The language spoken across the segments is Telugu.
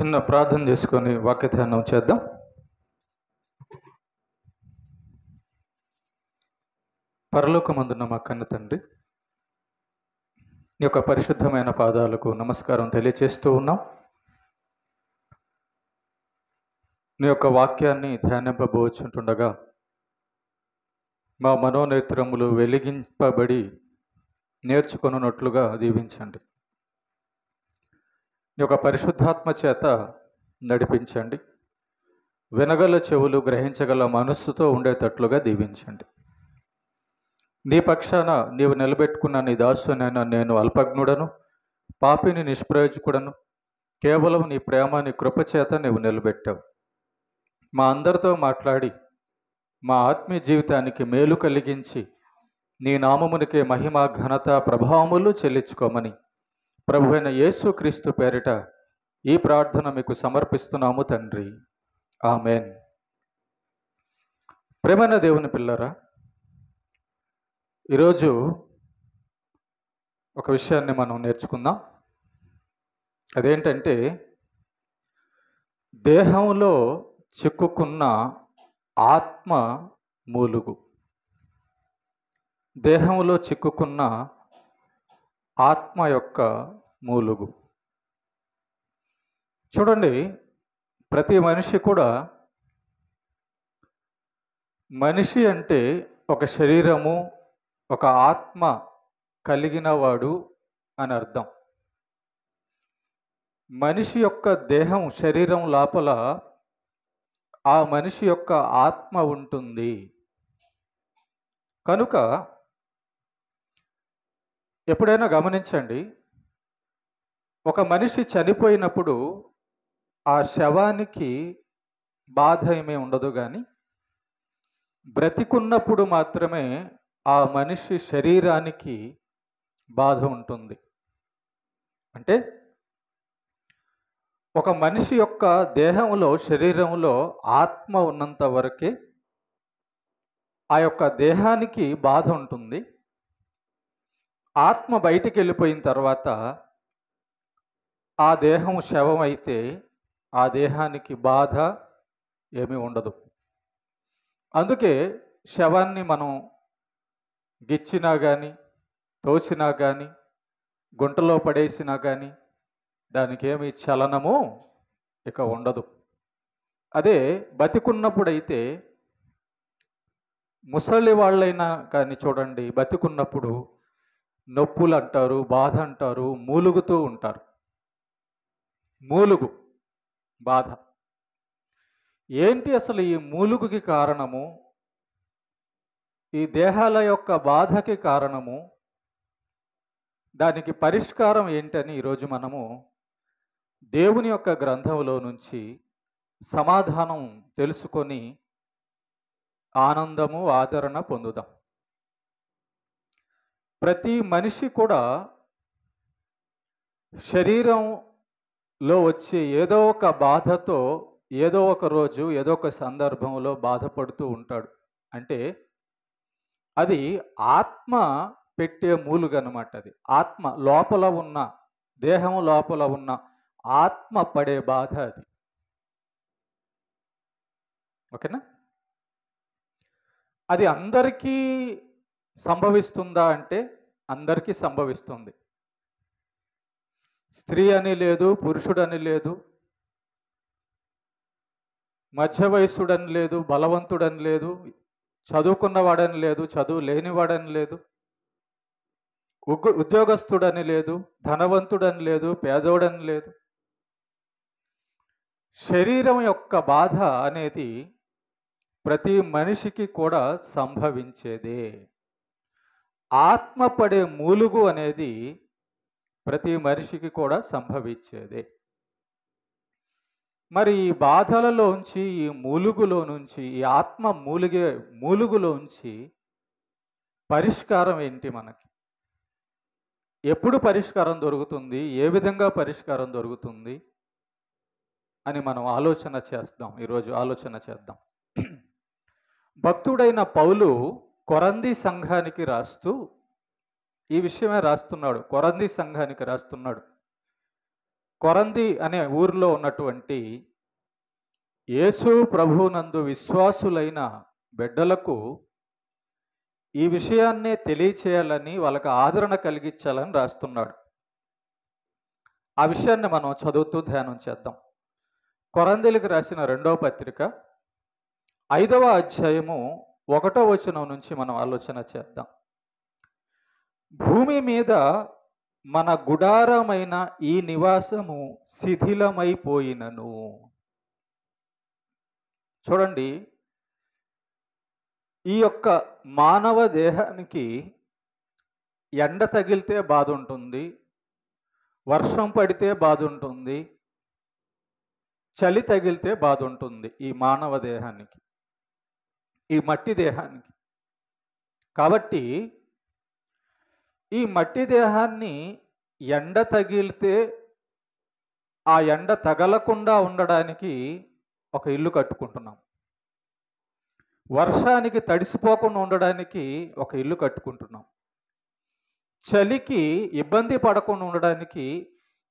చిన్న ప్రార్థన చేసుకొని వాక్య ధ్యానం చేద్దాం. పరలోకమందున్న మా కన్న తండ్రి, నీ యొక్క పరిశుద్ధమైన పాదాలకు నమస్కారం తెలియచేస్తూ ఉన్నాం. నీ యొక్క వాక్యాన్ని ధ్యానింపబోచుంటుండగా మా మనోనేత్రములు వెలిగింపబడి నేర్చుకొనున్నట్లుగా దీవించండి. నీ యొక్క పరిశుద్ధాత్మ చేత నడిపించండి. వినగల చెవులు, గ్రహించగల మనస్సుతో ఉండేటట్లుగా దీవించండి. నీ పక్షాన నీవు నిలబెట్టుకున్న నీ దాసునైన నేను అల్పజ్ఞుడను, పాపిని, నిష్ప్రయోజకుడను. కేవలం నీ ప్రేమ, నీ కృపచేత నీవు నిలబెట్టావు. మా అందరితో మాట్లాడి మా ఆత్మీయ జీవితానికి మేలు కలిగించి నీ నామమునికే మహిమ, ఘనత, ప్రభావములు చెల్లించుకోమని ప్రభువైన యేసుక్రీస్తు పేరిట ఈ ప్రార్థన మీకు సమర్పిస్తున్నాము తండ్రి. ఆమెన్. ప్రేమైన దేవుని పిల్లరా, ఈరోజు ఒక విషయాన్ని మనం నేర్చుకుందాం. అదేంటంటే, దేహంలో చిక్కుకున్న ఆత్మ మూలుగు. దేహంలో చిక్కుకున్న ఆత్మ యొక్క మూలుగు. చూడండి, ప్రతి మనిషి కూడా, మనిషి అంటే ఒక శరీరము, ఒక ఆత్మ కలిగిన వాడు అని అర్థం. మనిషి యొక్క దేహం, శరీరం లోపల ఆ మనిషి యొక్క ఆత్మ ఉంటుంది. కనుక ఎప్పుడైనా గమనించండి, ఒక మనిషి చనిపోయినప్పుడు ఆ శవానికి బాధ ఏమీ ఉండదు, కానీ బ్రతికున్నప్పుడు మాత్రమే ఆ మనిషి శరీరానికి బాధ ఉంటుంది. అంటే ఒక మనిషి యొక్క దేహంలో, శరీరంలో ఆత్మ ఉన్నంత వరకే ఆ యొక్క దేహానికి బాధ ఉంటుంది. ఆత్మ బయటికి వెళ్ళిపోయిన తర్వాత ఆ దేహం శవం అయితే ఆ దేహానికి బాధ ఏమీ ఉండదు. అందుకే శవాన్ని మనం గిచ్చినా కానీ, తోసినా కానీ, గుంటలో పడేసినా కానీ దానికి ఏమి చలనము ఇక ఉండదు. అదే బతికున్నప్పుడైతే, ముసలి వాళ్ళైనా కానీ చూడండి, బతికున్నప్పుడు నొప్పులు అంటారు, బాధ అంటారు, మూలుగుతూ ఉంటారు. మూలుగు, బాధ. ఏంటి అసలు ఈ మూలుగుకి కారణము? ఈ దేహాల యొక్క బాధకి కారణము, దానికి పరిష్కారం ఏంటని ఈరోజు మనము దేవుని యొక్క గ్రంథంలో నుంచి సమాధానం తెలుసుకొని ఆనందము, ఆదరణ పొందుదాం. ప్రతి మనిషి కూడా శరీరంలో వచ్చే ఏదో ఒక బాధతో ఏదో ఒక రోజు, ఏదో ఒక సందర్భంలో బాధపడుతూ ఉంటాడు. అంటే అది ఆత్మ పెట్టే మూలుగు అన్నమాట. అది ఆత్మ లోపల ఉన్న, దేహం లోపల ఉన్న ఆత్మ పడే బాధ అది. ఓకేనా? అది అందరికీ సంభవిస్తుందా అంటే అందరికీ సంభవిస్తుంది. స్త్రీ అని లేదు, పురుషుడని లేదు, మధ్య వయస్సుడని లేదు, బలవంతుడని లేదు, చదువుకున్నవాడని లేదు, చదువు లేనివాడని లేదు, ఉద్యోగస్తుడని లేదు, ధనవంతుడని లేదు, పేదోడని లేదు. శరీరం యొక్క బాధ అనేది ప్రతి మనిషికి కూడా సంభవించేదే. ఆత్మ పడే మూలుగు అనేది ప్రతి మనిషికి కూడా సంభవించేదే. మరి ఈ బాధలలోంచి, ఈ మూలుగులో నుంచి, ఈ ఆత్మ మూలుగులోంచి పరిష్కారం ఏంటి మనకి? ఎప్పుడు పరిష్కారం దొరుకుతుంది? ఏ విధంగా పరిష్కారం దొరుకుతుంది అని మనం ఆలోచన చేద్దాం. ఈరోజు ఆలోచన చేద్దాం. భక్తుడైన పౌలు కొరంథీ సంఘానికి రాస్తూ ఈ విషయమే రాస్తున్నాడు. కొరంథీ సంఘానికి రాస్తున్నాడు. కొరంది అనే ఊరిలో ఉన్నటువంటి యేసు ప్రభువునందు విశ్వాసులైన బిడ్డలకు ఈ విషయాన్నే తెలియచేయాలని, వాళ్ళకి ఆదరణ కలిగించాలని రాస్తున్నాడు. ఆ విషయాన్ని మనం చదువుతూ ధ్యానం చేద్దాం. కొరందీలకు రాసిన 2వ పత్రిక 5వ అధ్యాయము 1వ వచనం నుంచి మనం ఆలోచన చేద్దాం. భూమి మీద మన గుడారమైన ఈ నివాసము శిథిలమైపోయినను. చూడండి, ఈ యొక్క మానవ దేహానికి ఎండ తగిలితే బాధ ఉంటుంది, వర్షం పడితే బాధ ఉంటుంది, చలి తగిలితే బాధ ఉంటుంది. ఈ మానవ దేహానికి, ఈ మట్టి దేహానికి. కాబట్టి ఈ మట్టి దేహాన్ని ఎండ తగిలితే ఆ ఎండ తగలకుండా ఉండడానికి ఒక ఇల్లు కట్టుకుంటున్నాం. వర్షానికి తడిసిపోకుండా ఉండడానికి ఒక ఇల్లు కట్టుకుంటున్నాం. చలికి ఇబ్బంది పడకుండా ఉండడానికి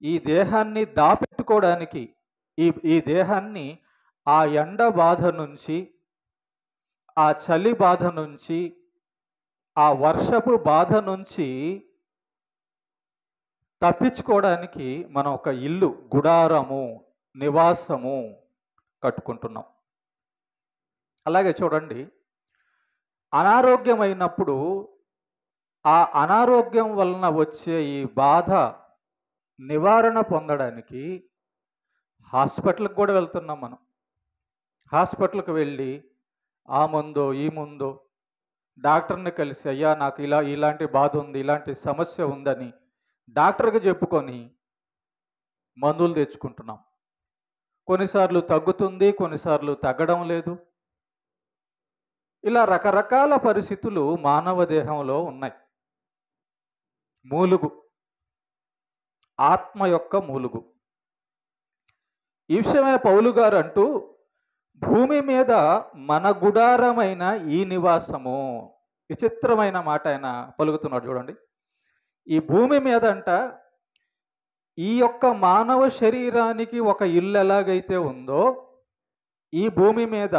ఈ దేహాన్ని దాపెట్టుకోవడానికి, ఈ దేహాన్ని ఆ ఎండ బాధ నుంచి, ఆ చలి బాధ నుంచి, ఆ వర్షపు బాధ నుంచి తప్పించుకోవడానికి మనం ఒక ఇల్లు, గుడారము, నివాసము కట్టుకుంటున్నాం. అలాగే చూడండి, అనారోగ్యమైనప్పుడు ఆ అనారోగ్యం వలన వచ్చే ఈ బాధ నివారణ పొందడానికి హాస్పిటల్కి కూడా వెళ్తున్నాం మనం. హాస్పిటల్కి వెళ్ళి ఆ ముందో ఈ ముందో డాక్టర్ని కలిసి, అయ్యా నాకు ఇలాంటి బాధ ఉంది, ఇలాంటి సమస్య ఉందని డాక్టర్కి చెప్పుకొని మందులు తెచ్చుకుంటున్నాం. కొన్నిసార్లు తగ్గుతుంది, కొన్నిసార్లు తగ్గడం లేదు. ఇలా రకరకాల పరిస్థితులు మానవ దేహంలో ఉన్నాయి. మూలుగు, ఆత్మ యొక్క మూలుగు. ఈ విషయమే పౌలు గారు అంటూ, భూమి మీద మన గుడారమైన ఈ నివాసము. విచిత్రమైన మాట ఆయన పలుకుతున్నాడు చూడండి. ఈ భూమి మీద అంట, ఈ యొక్క మానవ శరీరానికి ఒక ఇల్లు ఎలాగైతే ఉందో, ఈ భూమి మీద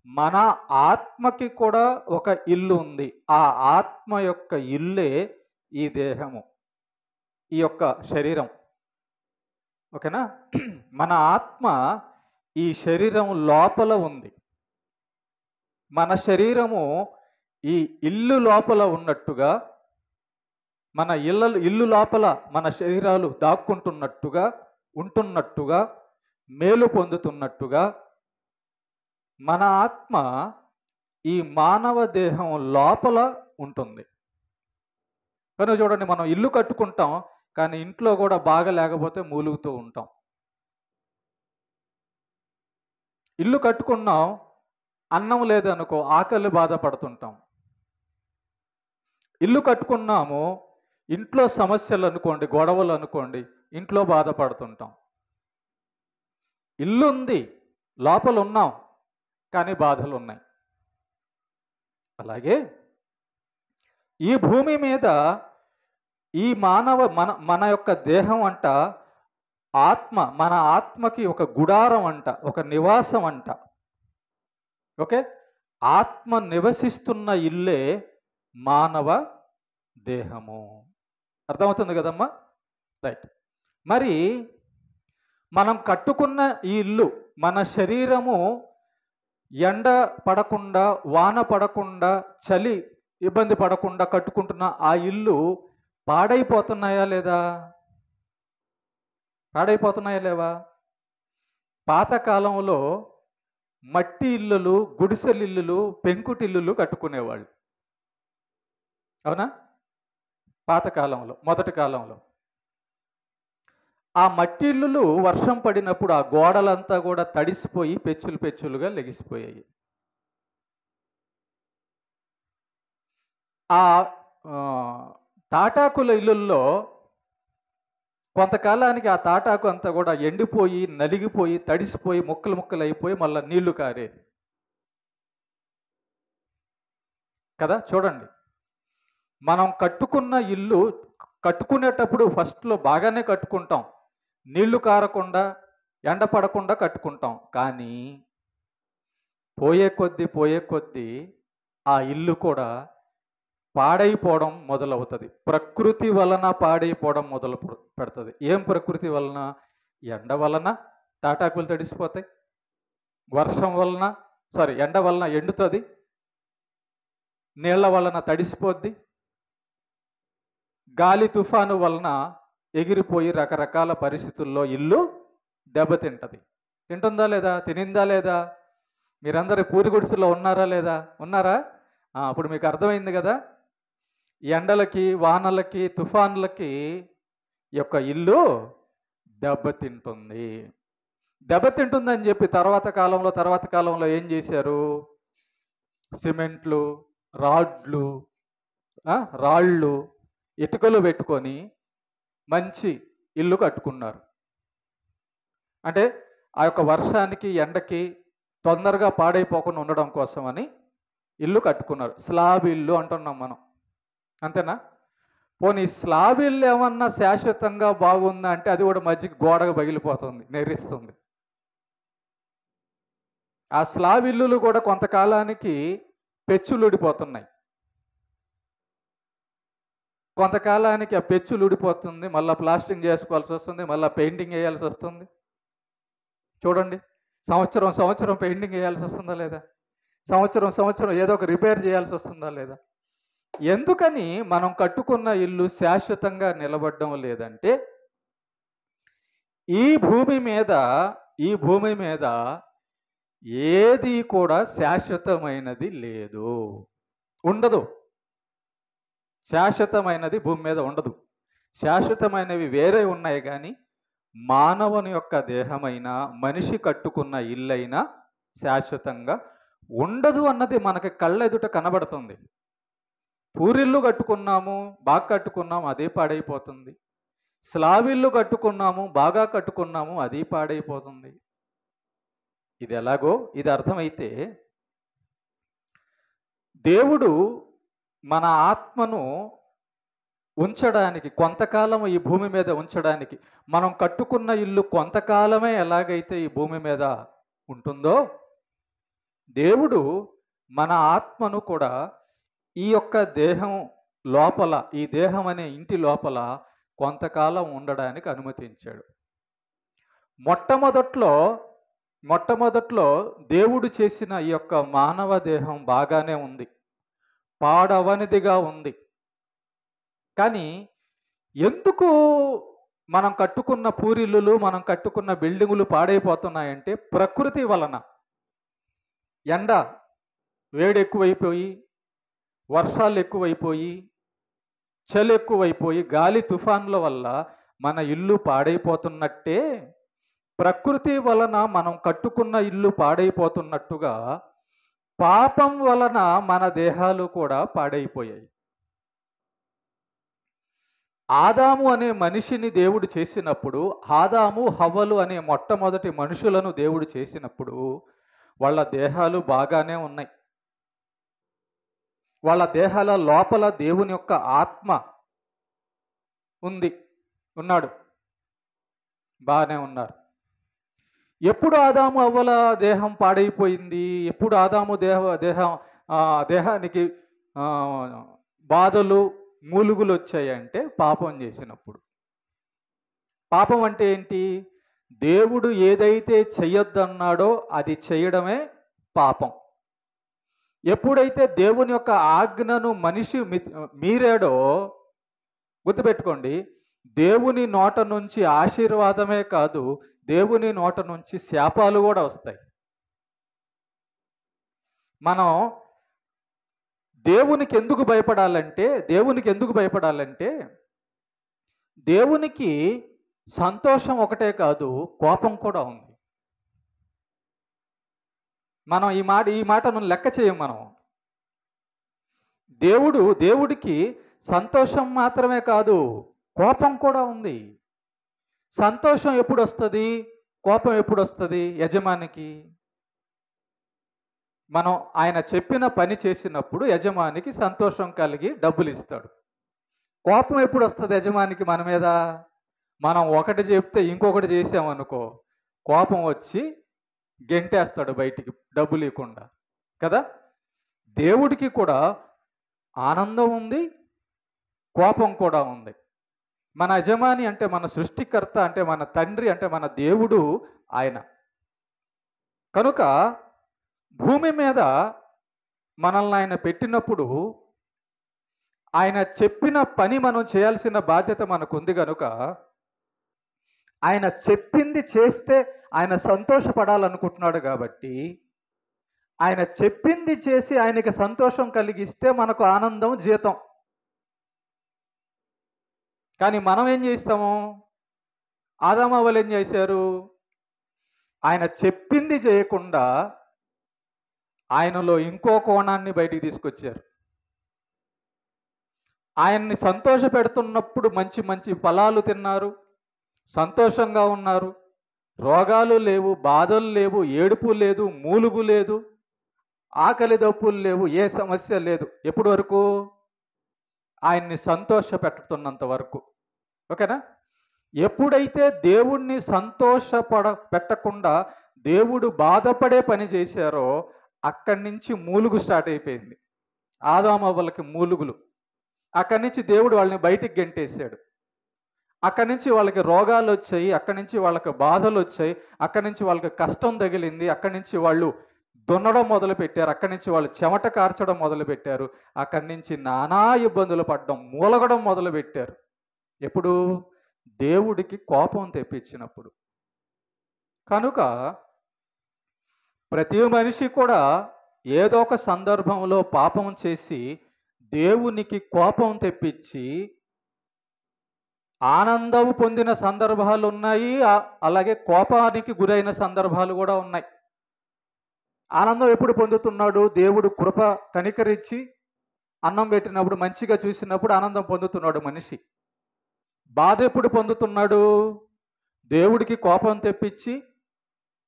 మన ఆత్మకి కూడా ఒక ఇల్లు ఉంది. ఆ ఆత్మ యొక్క ఇల్లే ఈ దేహము, ఈ యొక్క శరీరం. ఓకేనా? మన ఆత్మ ఈ శరీరం లోపల ఉంది. మన శరీరము ఈ ఇల్లు లోపల ఉన్నట్టుగా, మన ఇల్లు లోపల మన శరీరాలు దాక్కుంటున్నట్టుగా, ఉంటున్నట్టుగా, మేలు పొందుతున్నట్టుగా మన ఆత్మ ఈ మానవ దేహం లోపల ఉంటుంది. కనుక చూడండి, మనం ఇల్లు కట్టుకుంటాం, కానీ ఇంట్లో కూడా బాగా లేకపోతే మూలుగుతూ ఉంటాం. ఇల్లు కట్టుకున్నాం, అన్నం లేదనుకో ఆకలి బాధపడుతుంటాం. ఇల్లు కట్టుకున్నాము, ఇంట్లో సమస్యలు అనుకోండి, గొడవలు అనుకోండి, ఇంట్లో బాధపడుతుంటాం. ఇల్లు ఉంది, లోపల ఉన్నాం, కానీ బాధలు ఉన్నాయి. అలాగే ఈ భూమి మీద ఈ మన యొక్క దేహం అంట, ఆత్మ, మన ఆత్మకి ఒక గుడారం అంట, ఒక నివాసం అంట. ఓకే, ఆత్మ నివసిస్తున్న ఇల్లే మానవ దేహము. అర్థమవుతుంది కదమ్మా? రైట్. మరి మనం కట్టుకున్న ఈ ఇల్లు, మన శరీరము ఎండ పడకుండా, వాన పడకుండా, చలి ఇబ్బంది పడకుండా కట్టుకుంటున్న ఆ ఇల్లు పాడైపోతున్నాయా లేదా? పాడైపోతున్నాయా లేవా? పాతకాలంలో మట్టి ఇల్లులు, గుడిసెలిల్లులు, పెంకుటిల్లులు కట్టుకునేవాళ్ళు. అవునా? పాతకాలంలో, మొదటి కాలంలో ఆ మట్టి ఇల్లులు వర్షం పడినప్పుడు ఆ గోడలంతా కూడా తడిసిపోయి పెచ్చులు పెచ్చులుగా లెగిసిపోయాయి. ఆ తాటాకుల ఇల్లుల్లో కొంతకాలానికి ఆ తాటాకు అంతా కూడా ఎండిపోయి, నలిగిపోయి, తడిసిపోయి, ముక్కలు ముక్కలు అయిపోయి మళ్ళీ నీళ్లు కారేది కదా. చూడండి, మనం కట్టుకున్న ఇల్లు కట్టుకునేటప్పుడు ఫస్ట్లో బాగానే కట్టుకుంటాం. నీళ్లు కారకుండా ఎండ పడకుండా కట్టుకుంటాం. కానీ పోయే కొద్దీ ఆ ఇల్లు కూడా పాడైపోవడం మొదలవుతుంది. ప్రకృతి వలన పాడైపోవడం మొదలు పెడుతుంది. ఏం ప్రకృతి వలన? ఎండ వలన తాటాకులు తడిసిపోతాయి, వర్షం వలన ఎండ వలన ఎండుతుంది, నీళ్ల వలన తడిసిపోద్ది, గాలి తుఫాను వలన ఎగిరిపోయి రకరకాల పరిస్థితుల్లో ఇల్లు దెబ్బతింటది. తింటుందా లేదా? తినిందా లేదా? మీరందరూ పూరి గుడిసెలో ఉన్నారా లేదా? ఉన్నారా? అప్పుడు మీకు అర్థమైంది కదా, ఎండలకి, వానలకి, తుఫాన్లకి యొక్క ఇల్లు దెబ్బతింటుంది. దెబ్బతింటుందని చెప్పి తర్వాత కాలంలో ఏం చేశారు? సిమెంట్లు, రాళ్ళు, ఇటుకలు పెట్టుకొని మంచి ఇల్లు కట్టుకున్నారు. అంటే ఆ యొక్క వర్షానికి, ఎండకి తొందరగా పాడైపోకుండా ఉండడం కోసమని ఇల్లు కట్టుకున్నారు. స్లాబ్ ఇల్లు అంటున్నాం మనం, అంతేనా? పోనీ స్లాబ్ ఇల్లు ఏమన్నా శాశ్వతంగా బాగుందా అంటే అది కూడా మధ్యకి గోడగా పగిలిపోతుంది, నెర్రిస్తుంది. ఆ స్లాబ్ ఇల్లులు కూడా కొంతకాలానికి పెచ్చులు ఊడిపోతున్నాయి. కొంతకాలానికి ఆ పెచ్చులు ఊడిపోతుంది, మళ్ళీ ప్లాస్టింగ్ చేసుకోవాల్సి వస్తుంది, మళ్ళీ పెయింటింగ్ వేయాల్సి వస్తుంది. చూడండి, సంవత్సరం పెయింటింగ్ వేయాల్సి వస్తుందా లేదా? సంవత్సరం ఏదో ఒక రిపేర్ చేయాల్సి వస్తుందా లేదా? ఎందుకని మనం కట్టుకున్న ఇల్లు శాశ్వతంగా నిలబడడం లేదంటే, ఈ భూమి మీద ఏది కూడా శాశ్వతమైనది లేదు, ఉండదు. శాశ్వతమైనది భూమి మీద ఉండదు. శాశ్వతమైనవి వేరే ఉన్నాయి, కానీ మానవుని యొక్క దేహమైనా, మనిషి కట్టుకున్న ఇల్లైనా శాశ్వతంగా ఉండదు అన్నది మనకి కళ్ళెదుట కనబడుతుంది. పూరిల్లు కట్టుకున్నాము, బాగా కట్టుకున్నాము, అదే పాడైపోతుంది. స్లాబ్ ఇల్లు కట్టుకున్నాము, బాగా కట్టుకున్నాము, అది పాడైపోతుంది. ఇది ఎలాగో ఇది అర్థమైతే, దేవుడు మన ఆత్మను ఉంచడానికి, కొంతకాలం ఈ భూమి మీద ఉంచడానికి, మనం కట్టుకున్న ఇల్లు కొంతకాలమే ఎలాగైతే ఈ భూమి మీద ఉంటుందో, దేవుడు మన ఆత్మను కూడా ఈ యొక్క దేహం లోపల, ఈ దేహం అనే ఇంటి లోపల కొంతకాలం ఉండడానికి అనుమతించాడు. మొట్టమొదట్లో దేవుడు చేసిన ఈ యొక్క మానవ దేహం బాగానే ఉంది, పాడవనిదిగా ఉంది. కానీ ఎందుకు మనం కట్టుకున్న పూరిల్లులు, మనం కట్టుకున్న బిల్డింగులు పాడైపోతున్నాయంటే, ప్రకృతి వలన. ఎండ వేడి ఎక్కువైపోయి, వర్షాలు ఎక్కువైపోయి, చలి ఎక్కువైపోయి, గాలి తుఫాన్ల వల్ల మన ఇల్లు పాడైపోతున్నట్టే, ప్రకృతి వలన మనం కట్టుకున్న ఇల్లు పాడైపోతున్నట్టుగా పాపం వలన మన దేహాలు కూడా పాడైపోయాయి. ఆదాము అనే మనిషిని దేవుడు చేసినప్పుడు, ఆదాము హవ్వలు అనే మొట్టమొదటి మనుషులను దేవుడు చేసినప్పుడు వాళ్ళ దేహాలు బాగానే ఉన్నాయి. వాళ్ళ దేహాల లోపల దేవుని యొక్క ఆత్మ ఉన్నాడు, బాగానే ఉన్నారు. ఎప్పుడు ఆదాము అవ్వల దేహం పాడైపోయింది? ఎప్పుడు ఆదాము దేహానికి బాధలు, మూలుగులు వచ్చాయంటే పాపం చేసినప్పుడు. పాపం అంటే ఏంటి? దేవుడు ఏదైతే చెయ్యొద్దన్నాడో అది చేయడమే పాపం. ఎప్పుడైతే దేవుని యొక్క ఆజ్ఞను మనిషి మీరాడో, గుర్తుపెట్టుకోండి, దేవుని నోట నుంచి ఆశీర్వాదమే కాదు, దేవుని నోట నుంచి శాపాలు కూడా వస్తాయి. మనం దేవునికి ఎందుకు భయపడాలంటే దేవునికి సంతోషం ఒకటే కాదు, కోపం కూడా ఉంది. మనం ఈ మాటను లెక్క చేయం. మనం దేవుడికి సంతోషం మాత్రమే కాదు, కోపం కూడా ఉంది. సంతోషం ఎప్పుడు వస్తుంది, కోపం ఎప్పుడు వస్తుంది? యజమానికి మనం ఆయన చెప్పిన పని చేసినప్పుడు యజమానికి సంతోషం కలిగి డబ్బులు ఇస్తాడు. కోపం ఎప్పుడు వస్తుంది యజమానికి మన మీద? మనం ఒకటి చెప్తే ఇంకొకటి చేసామనుకో, కోపం వచ్చి గెంటేస్తాడు బయటికి డబ్బులు ఇవ్వకుండా కదా. దేవుడికి కూడా ఆనందం ఉంది, కోపం కూడా ఉంది. మన యజమాని అంటే మన సృష్టికర్త, అంటే మన తండ్రి, అంటే మన దేవుడు ఆయన. కనుక భూమి మీద మనల్ని ఆయన పెట్టినప్పుడు ఆయన చెప్పిన పని మనం చేయాల్సిన బాధ్యత మనకుంది కనుక ఆయన చెప్పింది చేస్తే ఆయన సంతోషపడాలనుకుంటున్నాడు కాబట్టి ఆయన చెప్పింది చేసి ఆయనకి సంతోషం కలిగిస్తే మనకు ఆనందం, జీతం. కానీ మనం ఏం చేస్తాము? ఆదామవ్వలు ఏం చేశారు? ఆయన చెప్పింది చేయకుండా ఆయనలో ఇంకో కోణాన్ని బయటికి తీసుకొచ్చారు. ఆయన్ని సంతోష పెడుతున్నప్పుడు మంచి మంచి ఫలాలు తిన్నారు, సంతోషంగా ఉన్నారు, రోగాలు లేవు, బాధలు లేవు, ఏడుపు లేదు, మూలుగు లేదు, ఆకలి దప్పులు లేవు, ఏ సమస్య లేదు. ఎప్పటి వరకు? ఆయన్ని సంతోష పెట్టుతున్నంత వరకు. ఓకేనా? ఎప్పుడైతే దేవుణ్ణి పెట్టకుండా దేవుడు బాధపడే పని చేశారో అక్కడి నుంచి మూలుగు స్టార్ట్ అయిపోయింది. ఆదామవ్వలకి మూలుగులు. అక్కడి నుంచి దేవుడు వాళ్ళని బయటికి గెంటేశాడు. అక్కడి నుంచి వాళ్ళకి రోగాలు వచ్చాయి, అక్కడి నుంచి వాళ్ళకి బాధలు వచ్చాయి, అక్కడి నుంచి వాళ్ళకి కష్టం తగిలింది, అక్కడి నుంచి వాళ్ళు దున్నడం మొదలుపెట్టారు, అక్కడి నుంచి వాళ్ళు చెమట కార్చడం మొదలుపెట్టారు, అక్కడి నుంచి నానా ఇబ్బందులు పడడం, మూలగడం మొదలుపెట్టారు. ఎప్పుడు? దేవుడికి కోపం తెప్పించినప్పుడు. కనుక ప్రతి మనిషి కూడా ఏదో ఒక సందర్భంలో పాపం చేసి దేవునికి కోపం తెప్పించి ఆనందం పొందిన సందర్భాలు ఉన్నాయి, అలాగే కోపానికి గురైన సందర్భాలు కూడా ఉన్నాయి. ఆనందం ఎప్పుడు పొందుతున్నాడు? దేవుడు కృప కనికరించి అన్నం పెట్టినప్పుడు, మంచిగా చూసినప్పుడు ఆనందం పొందుతున్నాడు మనిషి. బాధ ఎప్పుడు పొందుతున్నాడు? దేవుడికి కోపం తెప్పించి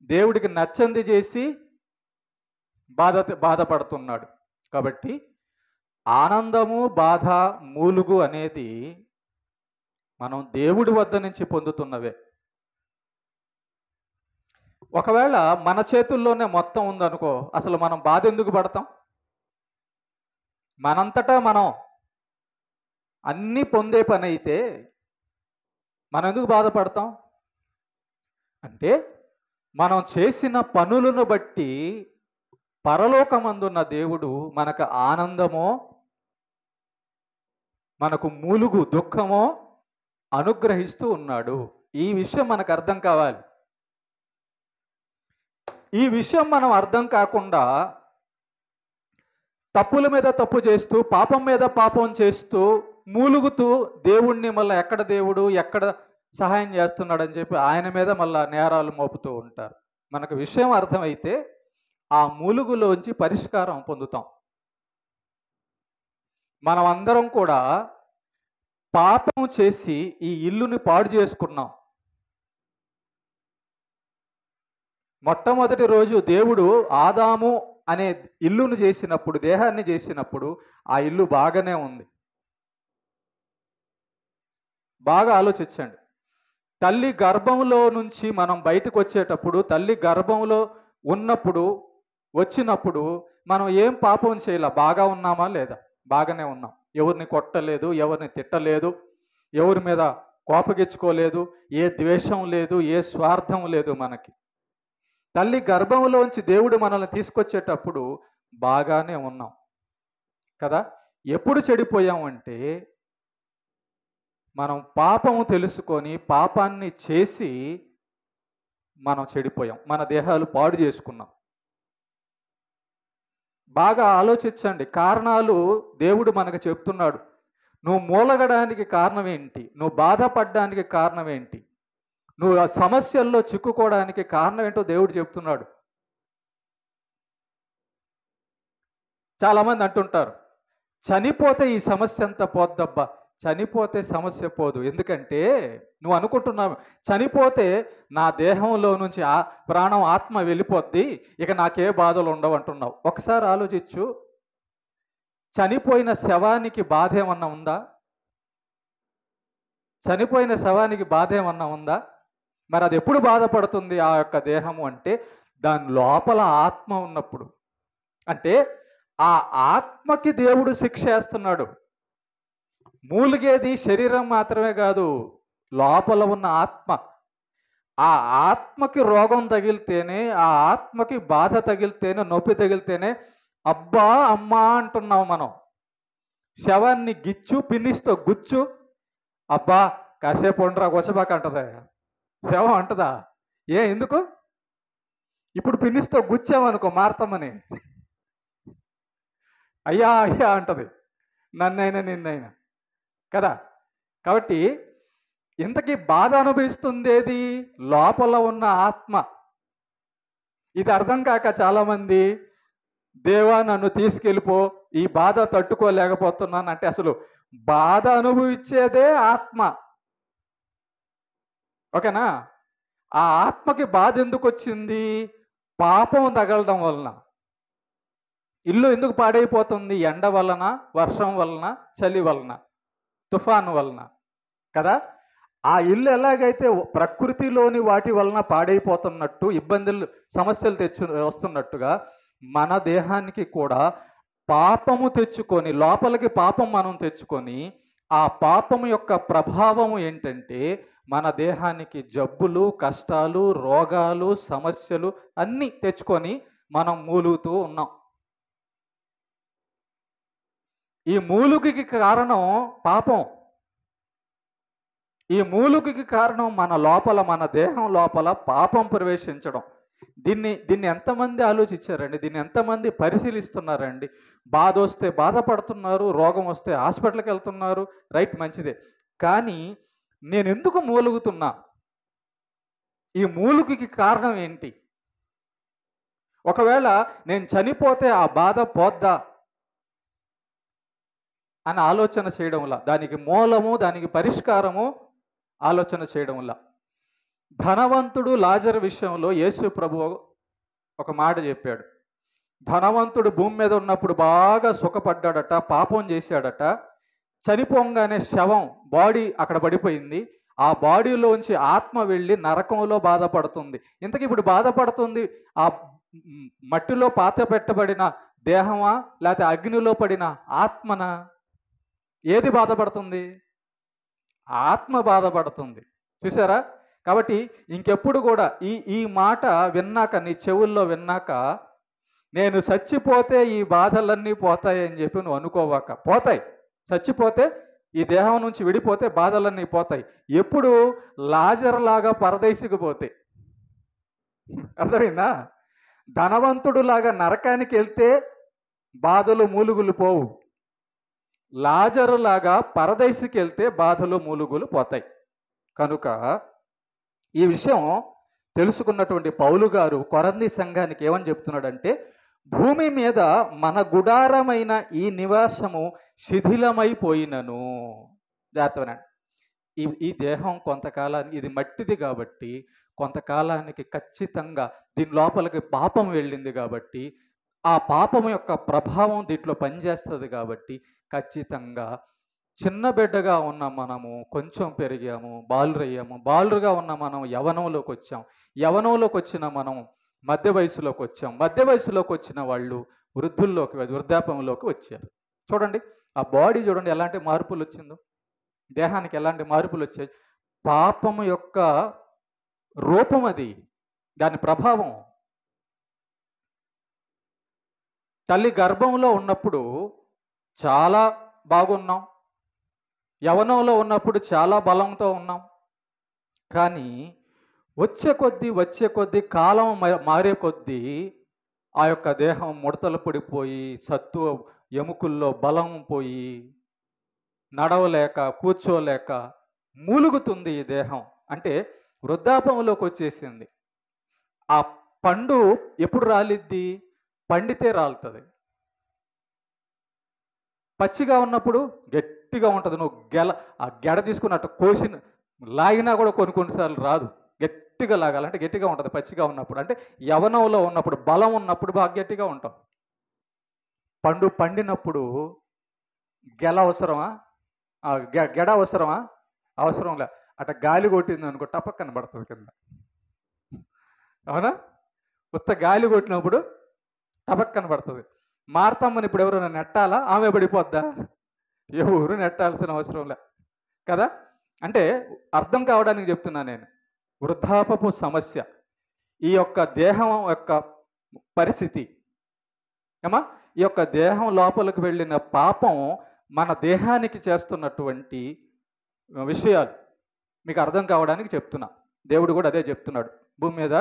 దేవుడికి నచ్చంది చేసి బాధపడుతున్నాడు. కాబట్టి ఆనందము, బాధ, మూలుగు అనేది మనం దేవుడి వద్ద నుంచి పొందుతున్నవే. ఒకవేళ మన చేతుల్లోనే మొత్తం ఉందనుకో, అసలు మనం బాధ ఎందుకు పడతాం? మనంతటా మనం అన్నీ పొందే పని అయితే మనం ఎందుకు బాధపడతాం? అంటే మనం చేసిన పనులను బట్టి పరలోకమందున్న దేవుడు మనకు ఆనందమో, మనకు మూలుగు, దుఃఖమో అనుగ్రహిస్తూ ఉన్నాడు. ఈ విషయం మనకు అర్థం కావాలి. ఈ విషయం మనం అర్థం కాకుండా తప్పుల మీద తప్పు చేస్తూ, పాపం మీద పాపం చేస్తూ, మూలుగుతూ దేవుణ్ణి మళ్ళీ ఎక్కడ దేవుడు, ఎక్కడ సహాయం చేస్తున్నాడని చెప్పి ఆయన మీద మళ్ళా నేరాలు మోపుతూ ఉంటారు. మనకు విషయం అర్థమైతే ఆ మూలుగులోంచి పరిష్కారం పొందుతాం. మనం అందరం కూడా పాపం చేసి ఈ ఇల్లుని పాడు చేసుకున్నాం. మొట్టమొదటి రోజు దేవుడు ఆదాము అనే ఇల్లును చేసినప్పుడు, దేహాన్ని చేసినప్పుడు ఆ ఇల్లు బాగానే ఉంది. బాగా ఆలోచించండి. తల్లి గర్భంలో నుంచి మనం బయటకు వచ్చేటప్పుడు, తల్లి గర్భంలో ఉన్నప్పుడు, వచ్చినప్పుడు మనం ఏం పాపం చేయలే. బాగా ఉన్నామా లేదా? బాగానే ఉన్నాం. ఎవరిని కొట్టలేదు, ఎవరిని తిట్టలేదు, ఎవరి మీద కోపగించుకోలేదు, ఏ ద్వేషం లేదు, ఏ స్వార్థం లేదు మనకి. తల్లి గర్భంలోంచి దేవుడు మనల్ని తీసుకొచ్చేటప్పుడు బాగానే ఉన్నాం కదా. ఎప్పుడు చెడిపోయామంటే మనం పాపము తెలుసుకొని పాపాన్ని చేసి మనం చెడిపోయాం, మన దేహాలు పాడు చేసుకున్నాం. బాగా ఆలోచించండి. కారణాలు దేవుడు మనకు చెప్తున్నాడు. నువ్వు మూలగడానికి కారణం ఏంటి? నువ్వు బాధపడడానికి కారణం ఏంటి? నువ్వు ఆ సమస్యల్లో చిక్కుకోవడానికి కారణం ఏంటో దేవుడు చెప్తున్నాడు. చాలామంది అంటుంటారు, చనిపోతే ఈ సమస్య అంతా పోద్దబ్బా. చనిపోతే సమస్య పోదు. ఎందుకంటే నువ్వు అనుకుంటున్నావు చనిపోతే నా దేహంలో నుంచి ప్రాణం, ఆత్మ వెళ్ళిపోద్ది, ఇక నాకే బాధలు ఉండవు అంటున్నావు. ఒకసారి ఆలోచించు, చనిపోయిన శవానికి బాధ ఏమన్నా ఉందా? చనిపోయిన శవానికి బాధ ఏమన్నా ఉందా? మరి అది ఎప్పుడు బాధపడుతుంది ఆ యొక్క దేహము అంటే, దాని లోపల ఆత్మ ఉన్నప్పుడు. అంటే ఆ ఆత్మకి దేవుడు శిక్ష వేస్తున్నాడు. మూలిగేది శరీరం మాత్రమే కాదు, లోపల ఉన్న ఆత్మ. ఆ ఆత్మకి రోగం తగిలితేనే, ఆ ఆత్మకి బాధ తగిలితేనే, నొప్పి తగిలితేనే అబ్బా అమ్మా అంటున్నాం మనం. శవాన్ని గిచ్చు, పిన్నిస్తో గుచ్చు, అబ్బా కాసేపు ఉండరా గొచ్చబాక అంటదా? శవం అంటదా? ఎందుకు? ఇప్పుడు పిన్నిస్తో గుచ్చామనుకో మార్తమ్మని, అయ్యా అయ్యా అంటది, నన్నైనా నిన్నైనా కదా. కాబట్టి ఇంతకీ బాధ అనుభవిస్తుంది ఏది? లోపల ఉన్న ఆత్మ. ఇది అర్థం కాక చాలామంది, దేవా నన్ను తీసుకెళ్ళిపో, ఈ బాధ తట్టుకోలేకపోతున్నాను అంటే, అసలు బాధ అనుభవించేదే ఆత్మ. ఓకేనా? ఆ ఆత్మకి బాధ ఎందుకు వచ్చింది? పాపం తగలడం వలన. ఇల్లు ఎందుకు పాడైపోతుంది? ఎండ వలన, వర్షం వలన, చలి వలన, తుఫాను వలన కదా. ఆ ఇల్లు ఎలాగైతే ప్రకృతిలోని వాటి వలన పాడైపోతున్నట్టు, ఇబ్బందులు సమస్యలు వస్తున్నట్టుగా మన దేహానికి కూడా పాపము తెచ్చుకొని, లోపలికి పాపం మనం తెచ్చుకొని, ఆ పాపము యొక్క ప్రభావం ఏంటంటే మన దేహానికి జబ్బులు, కష్టాలు, రోగాలు, సమస్యలు అన్నీ తెచ్చుకొని మనం మూలుగుతూ ఉన్నాం. ఈ మూలుగుకి కారణం పాపం. ఈ మూలుగుకి కారణం మన లోపల, మన దేహం లోపల పాపం ప్రవేశించడం. దీన్ని ఎంతమంది ఆలోచించారండి? దీన్ని ఎంతమంది పరిశీలిస్తున్నారండి? బాధ వస్తే బాధపడుతున్నారు, రోగం వస్తే హాస్పిటల్కి వెళ్తున్నారు, రైట్, మంచిదే. కానీ నేను ఎందుకు మూలుగుతున్నా? ఈ మూలుగుకి కారణం ఏంటి? ఒకవేళ నేను చనిపోతే ఆ బాధ పోద్దా అని ఆలోచన చేయడం వల్ల, దానికి మూలము, దానికి పరిష్కారము ఆలోచన చేయడం వల్ల. ధనవంతుడు లాజరు విషయంలో యేసు ప్రభువు ఒక మాట చెప్పాడు. ధనవంతుడు భూమి మీద ఉన్నప్పుడు బాగా సుఖపడ్డాడట, పాపం చేశాడట. చనిపోగానే శవం, బాడీ అక్కడ పడిపోయింది. ఆ బాడీలోంచి ఆత్మ వెళ్ళి నరకంలో బాధపడుతుంది. ఇంతకీ ఇప్పుడు బాధపడుతుంది ఆ మట్టిలో పాత పెట్టబడిన దేహమా, లేకపోతే అగ్నిలో పడిన ఆత్మనా? ఏది బాధపడుతుంది? ఆత్మ బాధపడుతుంది. చూసారా? కాబట్టి ఇంకెప్పుడు కూడా ఈ మాట విన్నాక, నీ చెవుల్లో విన్నాక, నేను చచ్చిపోతే ఈ బాధలన్నీ పోతాయి అని చెప్పి నువ్వు అనుకోవాక. పోతాయి. చచ్చిపోతే, ఈ దేహం నుంచి విడిపోతే బాధలన్నీ పోతాయి. ఎప్పుడు? లాజరులాగా పరదేశికి పోతే. అర్థమైందా? ధనవంతుడులాగా నరకానికి వెళ్తే బాధలు మూలుగులు పోవు. లాజరులాగా పరదేశికి వెళ్తే బాధలు మూలుగులు పోతాయి. కనుక ఈ విషయం తెలుసుకున్నటువంటి పౌలు గారు కొరంథీ సంఘానికి ఏమని చెప్తున్నాడంటే, భూమి మీద మన గుడారమైన ఈ నివాసము శిథిలమైపోయినను. జాగ్రత్తగా, ఈ దేహం కొంతకాలానికి, ఇది మట్టిది కాబట్టి కొంతకాలానికి ఖచ్చితంగా దీని లోపలికి పాపం వెళ్ళింది కాబట్టి, ఆ పాపం యొక్క ప్రభావం దీంట్లో పనిచేస్తుంది కాబట్టి ఖచ్చితంగా చిన్న బిడ్డగా ఉన్న మనము కొంచెం పెరిగాము, బాలురయ్యాము. బాలురుగా ఉన్న మనం యవనంలోకి వచ్చాం. యవనంలోకి వచ్చిన మనం మధ్య వయసులోకి వచ్చాం. మధ్య వయసులోకి వచ్చిన వాళ్ళు వృద్ధాప్యంలోకి వచ్చారు. చూడండి, ఆ బాడీ చూడండి ఎలాంటి మార్పులు వచ్చిందో, దేహానికి ఎలాంటి మార్పులు వచ్చాయి. పాపము యొక్క రూపం అది, దాని ప్రభావం. తల్లి గర్భంలో ఉన్నప్పుడు చాలా బాగున్నాం, యవనంలో ఉన్నప్పుడు చాలా బలంతో ఉన్నాం. కానీ వచ్చే కొద్దీ కాలం మారే కొద్దీ ఆ యొక్క దేహం ముడతలు పడిపోయి, సత్తు ఎముకల్లో బలం పోయి, నడవలేక, కూర్చోలేక మూలుగుతుంది ఈ దేహం. అంటే వృద్ధాపంలోకి వచ్చేసింది. ఆ పండు ఎప్పుడు రాలిద్ది? పండితే రాలుతుంది. పచ్చిగా ఉన్నప్పుడు గట్టిగా ఉంటుంది. నువ్వు ఆ గెడ తీసుకున్నట్టు కోసిన లాగినా కూడా కొన్నిసార్లు రాదు. గట్టిగా లాగాలంటే గట్టిగా ఉంటుంది పచ్చిగా ఉన్నప్పుడు. అంటే యవనంలో ఉన్నప్పుడు, బలం ఉన్నప్పుడు బాగా గట్టిగా ఉంటాం. పండు పండినప్పుడు గెల అవసరమా? గెడ అవసరమా? అవసరం లే. అట గాలి కొట్టింది అనుకో టపక్కన పడుతుంది కింద. అవునా? ఉత్త గాలి కొట్టినప్పుడు టపక్కన పడుతుంది. మార్తమ్మని ఇప్పుడు ఎవరైనా నెట్టాలా? ఆమె పడిపోద్దా? ఎవరు నెట్టాల్సిన అవసరం లే కదా. అంటే అర్థం కావడానికి చెప్తున్నా నేను. వృద్ధాపపు సమస్య, ఈ యొక్క దేహం యొక్క పరిస్థితి, ఏమా ఈ యొక్క దేహం లోపలికి వెళ్ళిన పాపం మన దేహానికి చేస్తున్నటువంటి విషయాలు మీకు అర్థం కావడానికి చెప్తున్నా. దేవుడు కూడా అదే చెప్తున్నాడు. భూమి మీద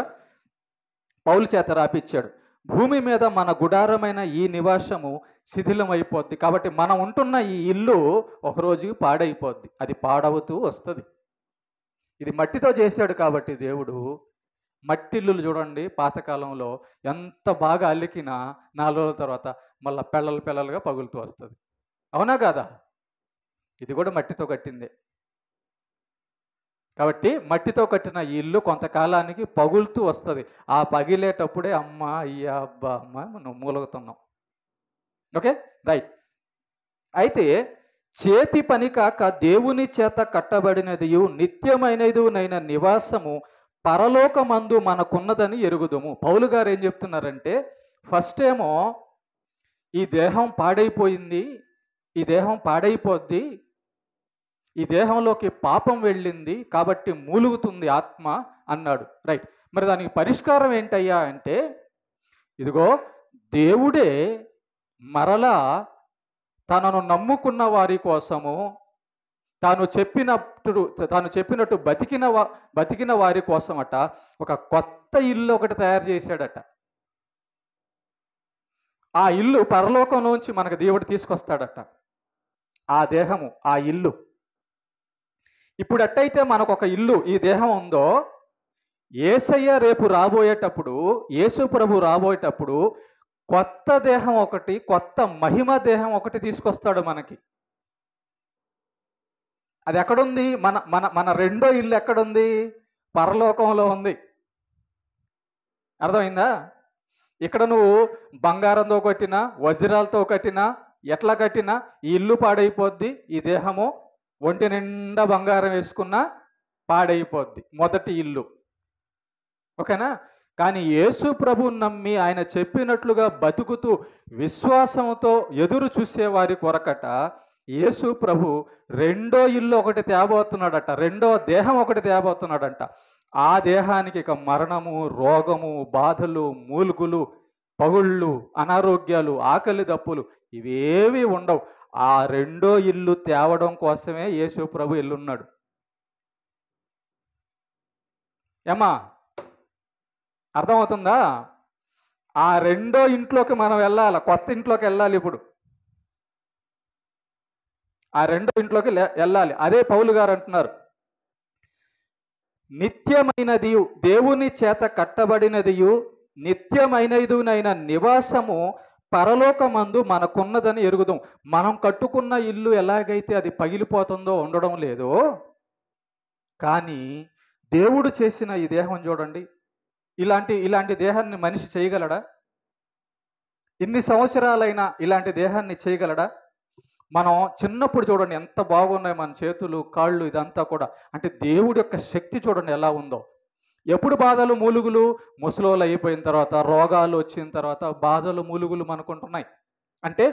పౌలు చేత రాపిచ్చాడు. భూమి మీద మన గుడారమైన ఈ నివాసము శిథిలం అయిపోద్ది. కాబట్టి మనం ఉంటున్న ఈ ఇల్లు ఒకరోజు పాడైపోద్ది. అది పాడవుతూ వస్తుంది. ఇది మట్టితో చేశాడు కాబట్టి దేవుడు. మట్టిల్లులు చూడండి, పాతకాలంలో ఎంత బాగా అల్లికినా 4 రోజుల తర్వాత మళ్ళీ పెళ్ళలుగా పగులుతూ వస్తుంది. అవునా కాదా? ఇది కూడా మట్టితో కట్టిందే. కాబట్టి మట్టితో కట్టిన ఈ ఇల్లు కొంతకాలానికి పగులుతూ వస్తుంది. ఆ పగిలేటప్పుడే అమ్మ అయ్యా అబ్బా అమ్మ మనం మూలుగుతున్నాం. Okay, right. అయితే చేతి పని కాక దేవుని చేత కట్టబడినదియు నిత్యమైనదినైన నివాసము పరలోకమందు మనకున్నదని ఎరుగుదుము. పౌలు గారు ఏం చెప్తున్నారంటే, ఫస్ట్ ఏమో ఈ దేహం పాడైపోయింది, ఈ దేహం పాడైపోద్ది, ఈ దేహంలోకి పాపం వెళ్ళింది కాబట్టి మూలుగుతుంది ఆత్మ అన్నాడు. రైట్. మరి దానికి పరిష్కారం ఏంటయ్యా అంటే, ఇదిగో దేవుడే మరలా తనను నమ్ముకున్న వారి కోసము తాను చెప్పినట్టు బతికిన వారి కోసమట ఒక కొత్త ఇల్లు ఒకటి తయారు చేశాడట. ఆ ఇల్లు పరలోకంలోంచి మనకు దేవుడు తీసుకొస్తాడట. ఆ దేహము, ఆ ఇల్లు. ఇప్పుడు ఎట్టయితే మనకు ఒక ఇల్లు, ఈ దేహం ఉందో, యేసయ్య రేపు రాబోయేటప్పుడు, యేసు ప్రభు రాబోయేటప్పుడు కొత్త దేహం ఒకటి, కొత్త మహిమ దేహం ఒకటి తీసుకొస్తాడు మనకి. అది ఎక్కడుంది? మన మన మన రెండో ఇల్లు ఎక్కడుంది? పరలోకంలో ఉంది. అర్థమైందా? ఇక్కడ నువ్వు బంగారంతో కట్టినా, వజ్రాలతో కట్టినా, ఎట్లా కట్టినా ఈ ఇల్లు పాడైపోద్ది. ఈ దేహము ఒంటి నిండా బంగారం వేసుకున్నా పాడైపోద్ది, మొదటి ఇల్లు. ఓకేనా? కానీ యేసు ప్రభువుని నమ్మి ఆయన చెప్పినట్లుగా బతుకుతూ విశ్వాసంతో ఎదురు చూసేవారి కొరకట యేసు ప్రభు రెండో ఇల్లు ఒకటి తేబోతున్నాడట, రెండో దేహం ఒకటి తేబోతున్నాడంట. ఆ దేహానికి ఇక మరణము, రోగము, బాధలు, మూలుగులు, పగుళ్ళు, అనారోగ్యాలు, ఆకలి దప్పులు ఇవేవి ఉండవు. ఆ రెండో ఇల్లు తేవడం కోసమే యేసు ప్రభు ఎల్లున్నాడు. ఏమా అర్థమవుతుందా? ఆ రెండో ఇంట్లోకి మనం వెళ్ళాలి, కొత్త ఇంట్లోకి వెళ్ళాలి. ఇప్పుడు ఆ రెండో ఇంట్లోకి వెళ్ళాలి. అదే పౌలు గారు అంటున్నారు, నిత్యమైనది దేవుని చేత కట్టబడినదియు నిత్యమైనదినైన నివాసము పరలోకమందు మనకున్నదని ఎరుగుదాం. మనం కట్టుకున్న ఇల్లు ఎలాగైతే అది పగిలిపోతుందో, ఉండడం లేదో, కానీ దేవుడు చేసిన ఈ దేహం చూడండి. ఇలాంటి దేహాన్ని మనిషి చేయగలడా? ఇన్ని సంవత్సరాలైనా ఇలాంటి దేహాన్ని చేయగలడా? మనం చిన్నప్పుడు చూడండి ఎంత బాగున్నాయి మన చేతులు, కాళ్ళు, ఇదంతా కూడా. అంటే దేవుడి యొక్క శక్తి చూడండి ఎలా ఉందో. ఎప్పుడు బాధలు, మూలుగులు? ముసలోళ్ళు అయిపోయిన తర్వాత, రోగాలు వచ్చిన తర్వాత బాధలు, మూలుగులు మనకుంటున్నాయి. అంటే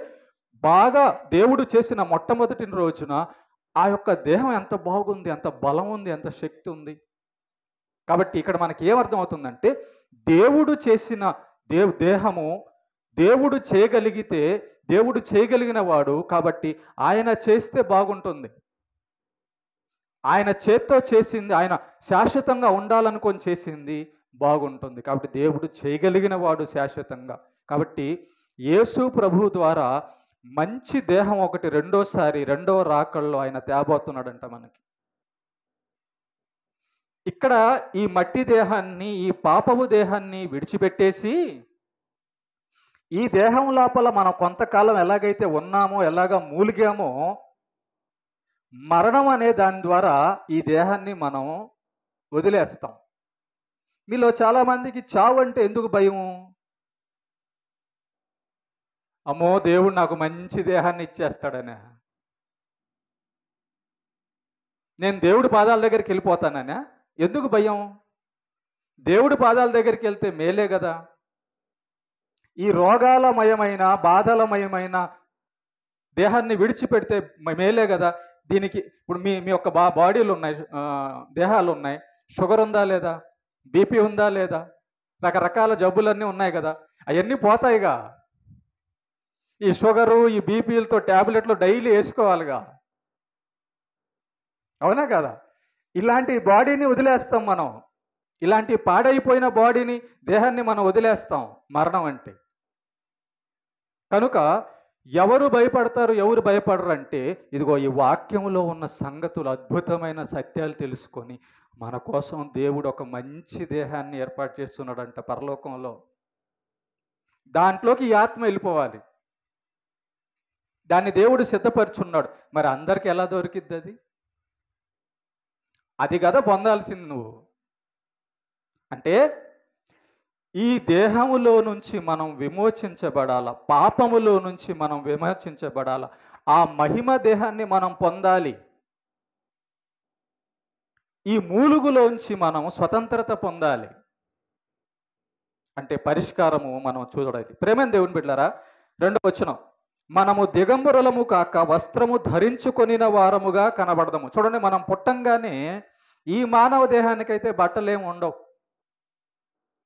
బాగా దేవుడు చేసిన మొట్టమొదటి రోజున ఆ యొక్క దేహం ఎంత బాగుంది, ఎంత బలం ఉంది, ఎంత శక్తి ఉంది. కాబట్టి ఇక్కడ మనకి ఏమర్థం అవుతుందంటే, దేవుడు చేసిన దేహము దేవుడు చేయగలిగితే, దేవుడు చేయగలిగిన వాడు కాబట్టి ఆయన చేస్తే బాగుంటుంది. ఆయన చేత్తో చేసింది, ఆయన శాశ్వతంగా ఉండాలనుకొని చేసింది బాగుంటుంది. కాబట్టి దేవుడు చేయగలిగిన వాడు శాశ్వతంగా. కాబట్టి యేసు ప్రభు ద్వారా మంచి దేహం ఒకటి రెండో రాకల్లో ఆయన తేబోతున్నాడంట మనకి. ఇక్కడ ఈ మట్టి దేహాన్ని, ఈ పాపపు దేహాన్ని విడిచిపెట్టేసి, ఈ దేహం లోపల మనం కొంతకాలం ఎలాగైతే ఉన్నామో, ఎలాగ మూలిగామో, మరణం అనే దాని ద్వారా ఈ దేహాన్ని మనం వదిలేస్తాం. మీలో చాలా మందికి చావు అంటే ఎందుకు భయం? అమ్మో దేవుడు నాకు మంచి దేహాన్ని ఇచ్చేస్తాడనే. నేను దేవుడి పాదాల దగ్గరికి వెళ్ళిపోతాననే? ఎందుకు భయం? దేవుడి పాదాల దగ్గరికి వెళ్తే మేలే కదా. ఈ రోగాలమయమైన బాధలమయమైన దేహాన్ని విడిచిపెడితే మేలే కదా. దీనికి ఇప్పుడు మీ మీ యొక్క బాడీలు ఉన్నాయి, దేహాలు ఉన్నాయి. షుగర్ ఉందా లేదా? బీపీ ఉందా లేదా? రకరకాల జబ్బులన్నీ ఉన్నాయి కదా. అవన్నీ పోతాయిగా. ఈ షుగరు, ఈ బీపీలతో ట్యాబ్లెట్లు డైలీ వేసుకోవాలిగా. అవునా కదా. ఇలాంటి బాడీని వదిలేస్తాం మనం. ఇలాంటి పాడైపోయిన బాడీని, దేహాన్ని మనం వదిలేస్తాం మరణం అంటే. కనుక ఎవరు భయపడతారు, ఎవరు భయపడరు అంటే, ఇదిగో ఈ వాక్యంలో ఉన్న సంగతులు, అద్భుతమైన సత్యాలు తెలుసుకొని మన కోసం దేవుడు ఒక మంచి దేహాన్ని ఏర్పాటు చేస్తున్నాడంట పరలోకంలో. దాంట్లోకి ఈ ఆత్మ వెళ్ళిపోవాలి. దాన్ని దేవుడు సిద్ధపరుచున్నాడు. మరి అందరికి ఎలా దొరికిద్ది అది? అది కదా పొందాల్సింది నువ్వు. అంటే ఈ దేహములో నుంచి మనం విమోచించబడాల, పాపములో నుంచి మనం విమోచించబడాల, ఆ మహిమ దేహాన్ని మనం పొందాలి. ఈ మూలుగులోంచి మనం స్వతంత్రత పొందాలి. అంటే పరిష్కారము మనం చూడాలి. ప్రేమైన దేవుని బిడ్డలారా, 2వ వచనం, మనము దిగంబరులము కాక వస్త్రము ధరించుకొనిన వారముగా కనబడదాము. చూడండి, మనం పుట్టంగానే ఈ మానవ దేహానికైతే బట్టలేమి ఉండవు.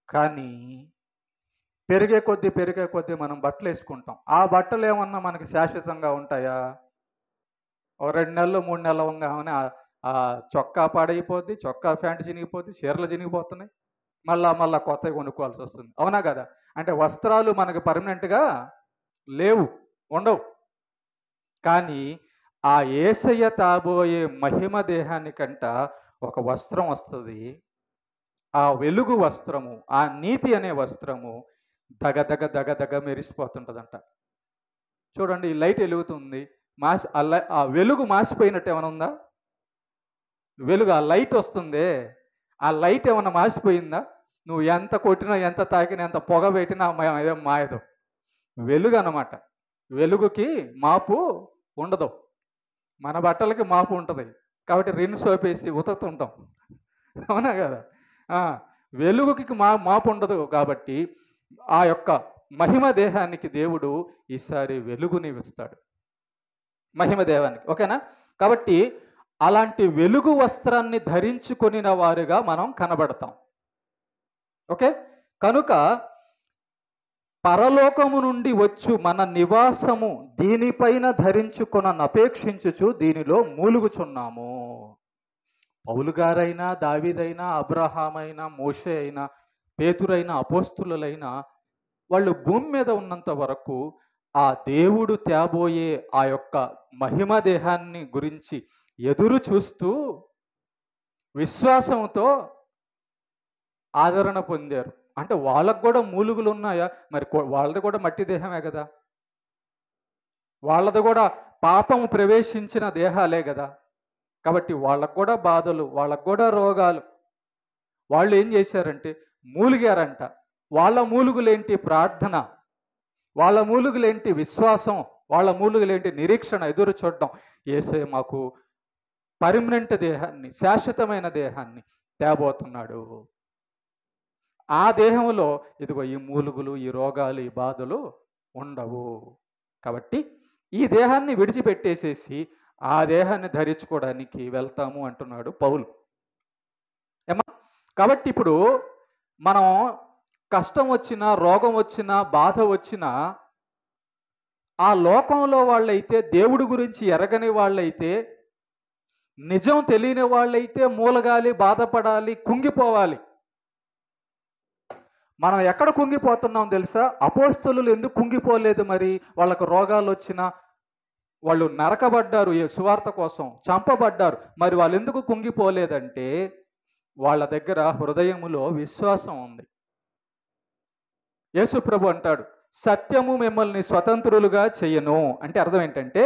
కానీ పెరిగే కొద్దీ మనం బట్టలు వేసుకుంటాం. ఆ బట్టలు ఏమన్నా మనకి శాశ్వతంగా ఉంటాయా? ఓ 2 నెలలు 3 నెలలు అవ్వగానే ఆ చొక్కా పాడైపోద్ది, చొక్కా ప్యాంటు చినిగిపోద్ది, చీరలు చినిగిపోతున్నాయి. మళ్ళా కొత్తవి కొనుక్కోవాల్సి వస్తుంది. అవునా కదా. అంటే వస్త్రాలు మనకు పర్మనెంట్గా లేవు, ఉండవు. కానీ ఆ యేసయ్య తాబోయే మహిమ దేహానికంట ఒక వస్త్రం వస్తుంది. ఆ వెలుగు వస్త్రము, ఆ నీతి అనే వస్త్రము దగదగ మెరిసిపోతుంటదంట. చూడండి, ఈ లైట్ వెలుగుతుంది, ఆ వెలుగు మాసిపోయినట్టు ఏమైనా ఉందా? వెలుగు, ఆ లైట్ వస్తుంది, ఆ లైట్ ఏమన్నా మాసిపోయిందా? నువ్వు ఎంత కొట్టినా, ఎంత తాకినా, ఎంత పొగ పెట్టినా ఏం మాయదు. వెలుగు అన్నమాట. వెలుగుకి మాపు ఉండదు. మన బట్టలకి మాపు ఉంటుంది కాబట్టి రిన్ సోప్ వేసి ఉతుకుతుంటాం. అవునా కదా. వెలుగుకి మాపు ఉండదు కాబట్టి ఆ యొక్క మహిమ దేహానికి దేవుడు ఈసారి వెలుగుని ఇస్తాడు, మహిమ దేహానికి. ఓకేనా. కాబట్టి అలాంటి వెలుగు వస్త్రాన్ని ధరించుకొనిన వారుగా మనం కనబడతాం. ఓకే. కనుక పరలోకము నుండి వచ్చు మన నివాసము దీనిపైన ధరించుకొననపేక్షించుచు దీనిలో మూలుగుచున్నాము. పౌలు గారైనా, దావీదైనా, అబ్రహామైనా, మోషే అయినా, పేతురైనా, అపోస్తులైనా, వాళ్ళు భూమి మీద ఉన్నంత వరకు ఆ దేవుడు తేబోయే ఆ యొక్క మహిమ దేహాన్ని గురించి ఎదురు చూస్తూ విశ్వాసంతో ఆదరణ పొందారు. అంటే వాళ్ళకు కూడా మూలుగులు ఉన్నాయా? మరి వాళ్ళది కూడా మట్టి దేహమే కదా. వాళ్ళది కూడా పాపము ప్రవేశించిన దేహాలే కదా. కాబట్టి వాళ్ళకు కూడా బాధలు, వాళ్ళకు కూడా రోగాలు. వాళ్ళు ఏం చేశారంటే మూలిగారంట. వాళ్ళ మూలుగులేంటి? ప్రార్థన. వాళ్ళ మూలుగులేంటి? విశ్వాసం. వాళ్ళ మూలుగులేంటి? నిరీక్షణ, ఎదురు చూడడం. యేసే మాకు పర్మనెంట్ దేహాన్ని, శాశ్వతమైన దేహాన్ని తేబోతున్నాడు. ఆ దేహంలో ఇదిగో ఈ మూలుగులు, ఈ రోగాలు, ఈ బాధలు ఉండవు. కాబట్టి ఈ దేహాన్ని విడిచిపెట్టేసేసి ఆ దేహాన్ని ధరించుకోవడానికి వెళ్తాము అంటున్నాడు పౌలు. ఏమా. కాబట్టి ఇప్పుడు మనం కష్టం వచ్చినా, రోగం వచ్చినా, బాధ వచ్చినా, ఆ లోకంలో వాళ్ళైతే, దేవుడి గురించి ఎరగని వాళ్ళైతే, నిజం తెలియని వాళ్ళైతే మూలగాలి, బాధపడాలి, కుంగిపోవాలి. మనం ఎక్కడ కుంగిపోతున్నాం తెలుసా? అపోస్తలులు ఎందుకు కుంగిపోలేదు? మరి వాళ్ళకు రోగాలు వచ్చినా, వాళ్ళు నరకబడ్డారు సువార్త కోసం, చంపబడ్డారు. మరి వాళ్ళు ఎందుకు కుంగిపోలేదంటే వాళ్ళ దగ్గర హృదయములో విశ్వాసం ఉంది. యేసు ప్రభు అంటాడు, సత్యము మిమ్మల్ని స్వతంత్రులుగా చేయను. అంటే అర్థం ఏంటంటే,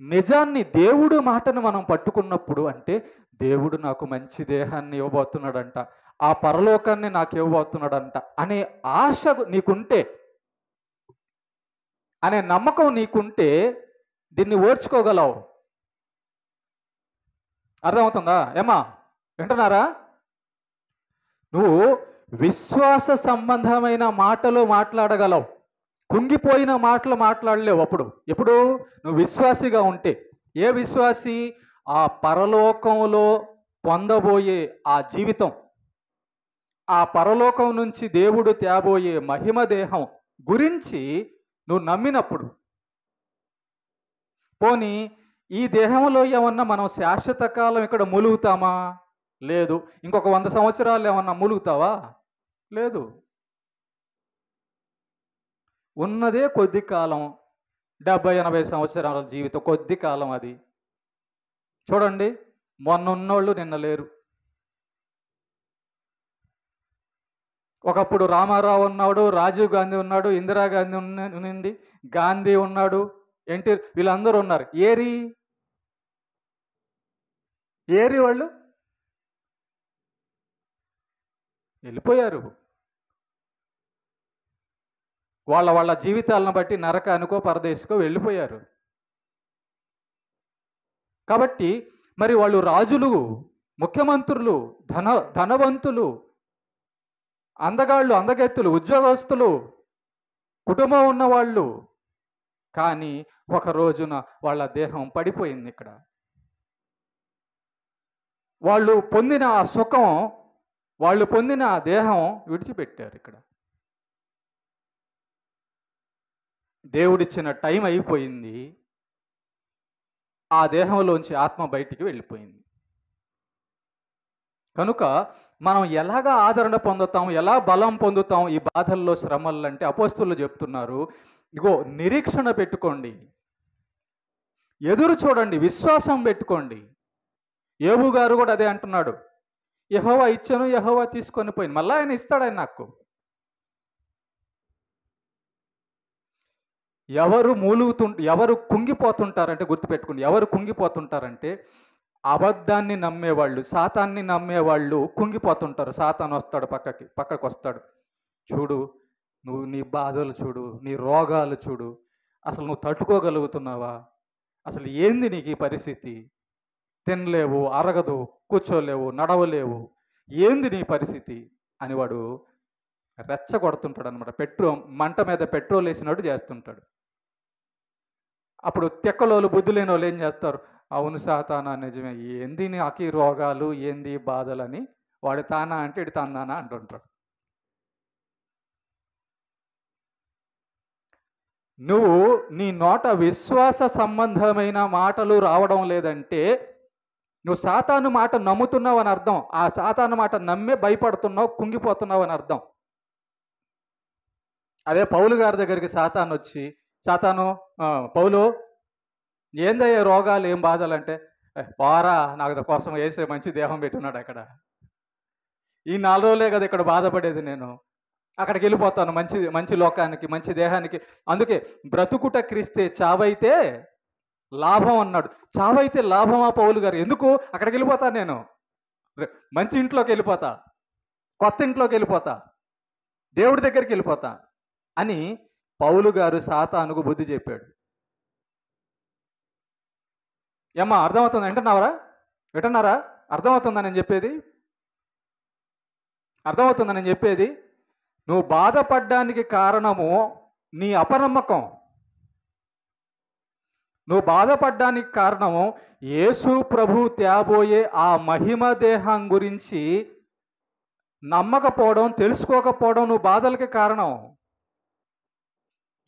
నిజాన్ని, దేవుడు మాటను మనం పట్టుకున్నప్పుడు, అంటే దేవుడు నాకు మంచి దేహాన్ని ఇవ్వబోతున్నాడంట, ఆ పరలోకాన్ని నాకు ఇవ్వబోతున్నాడంట అనే ఆశ నీకుంటే, అనే నమ్మకం నీకుంటే దీన్ని ఓర్చుకోగలవు. అర్థమవుతుందా ఏమ్మా? వింటున్నారా? నువ్వు విశ్వాస సంబంధమైన మాటలు మాట్లాడగలవు, కుంగిపోయిన మాటలు మాట్లాడలేవు. ఎప్పుడు నువ్వు విశ్వాసిగా ఉంటే. ఏ విశ్వాసి? ఆ పరలోకంలో పొందబోయే ఆ జీవితం, ఆ పరలోకం నుంచి దేవుడు తేబోయే మహిమ దేహం గురించి నువ్వు నమ్మినప్పుడు. పోనీ ఈ దేహంలో ఏమన్నా మనం శాశ్వత కాలం ఇక్కడ మూలుగుతామా? లేదు. ఇంకొక 100 సంవత్సరాలు ఏమన్నా మూలుగుతావా? లేదు. ఉన్నదే కొద్ది కాలం, 70-80 సంవత్సరాల జీవితం, కొద్ది కాలం అది. చూడండి, మొన్న ఉన్నోళ్ళు నిన్న లేరు. ఒకప్పుడు రామారావు ఉన్నాడు, రాజీవ్ గాంధీ ఉన్నాడు, ఇందిరాగాంధీ ఉన్నింది, గాంధీ ఉన్నాడు, వీళ్ళందరూ ఉన్నారు. ఏరి వాళ్ళు వెళ్ళిపోయారు. వాళ్ళ జీవితాలను బట్టి నరకానికో పరదేశకో వెళ్ళిపోయారు. కాబట్టి మరి వాళ్ళు రాజులు, ముఖ్యమంత్రులు, ధనవంతులు, అందగాళ్ళు, అందగెత్తులు, ఉద్యోగస్తులు, కుటుంబం ఉన్నవాళ్ళు. కానీ ఒక రోజున వాళ్ళ దేహం పడిపోయింది. ఇక్కడ వాళ్ళు పొందిన ఆ సుఖం, వాళ్ళు పొందిన ఆ దేహం విడిచిపెట్టారు. ఇక్కడ దేవుడిచ్చిన టైం అయిపోయింది. ఆ దేహంలోంచి ఆత్మ బయటికి వెళ్ళిపోయింది. కనుక మనం ఎలాగా ఆదరణ పొందుతాం, ఎలా బలం పొందుతాం ఈ బాధల్లో, శ్రమల్లో అంటే అపోస్తలులు చెప్తున్నారు, ఇగో నిరీక్షణ పెట్టుకోండి, ఎదురు చూడండి, విశ్వాసం పెట్టుకోండి. యోబు గారు కూడా అదే అంటున్నాడు, యెహోవా ఇచ్చాను, యెహోవా తీసుకొని పోయింది, మళ్ళీ ఆయన ఇస్తాడు. ఆయన నాకు. ఎవరు కుంగిపోతుంటారంటే, గుర్తుపెట్టుకోండి, ఎవరు కుంగిపోతుంటారంటే అబద్ధాన్ని నమ్మేవాళ్ళు, సాతాన్ని నమ్మేవాళ్ళు కుంగిపోతుంటారు. సాతాను వస్తాడు, పక్కకు వస్తాడు. చూడు, నువ్వు నీ బాధలు చూడు, నీ రోగాలు చూడు, అసలు నువ్వు తట్టుకోగలుగుతున్నావా? అసలు ఏంది నీకు ఈ పరిస్థితి? తినలేవు, అరగదు, కూర్చోలేవు, నడవలేవు, ఏంది నీ పరిస్థితి అని వాడు రెచ్చగొడుతుంటాడు అనమాట. మంట మీద పెట్రోల్ వేసినట్టు చేస్తుంటాడు. అప్పుడు తెక్కలోళ్ళు, బుద్ధి లేని వాళ్ళు ఏం చేస్తారు? అవును సాతానా, నిజమే, ఏంది నాకు ఈ రోగాలు, ఏంది బాధలని వాడు తానా అంటే ఇటు తందానా అంటుంటాడు. నువ్వు నీ నోట విశ్వాస సంబంధమైన మాటలు రావడం లేదంటే నువ్వు సాతాను మాట నమ్ముతున్నావు అని అర్థం. ఆ సాతాను మాట నమ్మే భయపడుతున్నావు, కుంగిపోతున్నావు అని అర్థం. అదే పౌలు గారి దగ్గరికి సాతాను వచ్చి, పౌలు ఏందయ్యే రోగాలు, ఏం బాధలు అంటే, పోరా, నాకు కోసం వేసే మంచి దేహం పెట్టున్నాడు అక్కడ, ఈ 4 రోజులే కదా ఇక్కడ బాధపడేది, నేను అక్కడికి వెళ్ళిపోతాను, మంచి లోకానికి, మంచి దేహానికి. అందుకే బ్రతుకుట క్రీస్తే, చావైతే లాభం అన్నాడు. చావైతే లాభమా పౌలు గారు? ఎందుకు? అక్కడికి వెళ్ళిపోతా, నేను మంచి ఇంట్లోకి వెళ్ళిపోతా, కొత్త ఇంట్లోకి వెళ్ళిపోతా, దేవుడి దగ్గరికి వెళ్ళిపోతా అని పౌలు గారు సాతానుకు బుద్ధి చెప్పాడు. ఏమ్మా, అర్థమవుతుంది? వింటున్నారా? అర్థమవుతుందా నేను చెప్పేది? అర్థమవుతుందా నేను చెప్పేది? నువ్వు బాధపడ్డానికి కారణము నీ అపనమ్మకం. నువ్వు బాధపడ్డానికి కారణము యేసు ప్రభు తేబోయే ఆ మహిమ దేహం గురించి నమ్మకపోవడం, తెలుసుకోకపోవడం నువ్వు బాధలకి కారణం.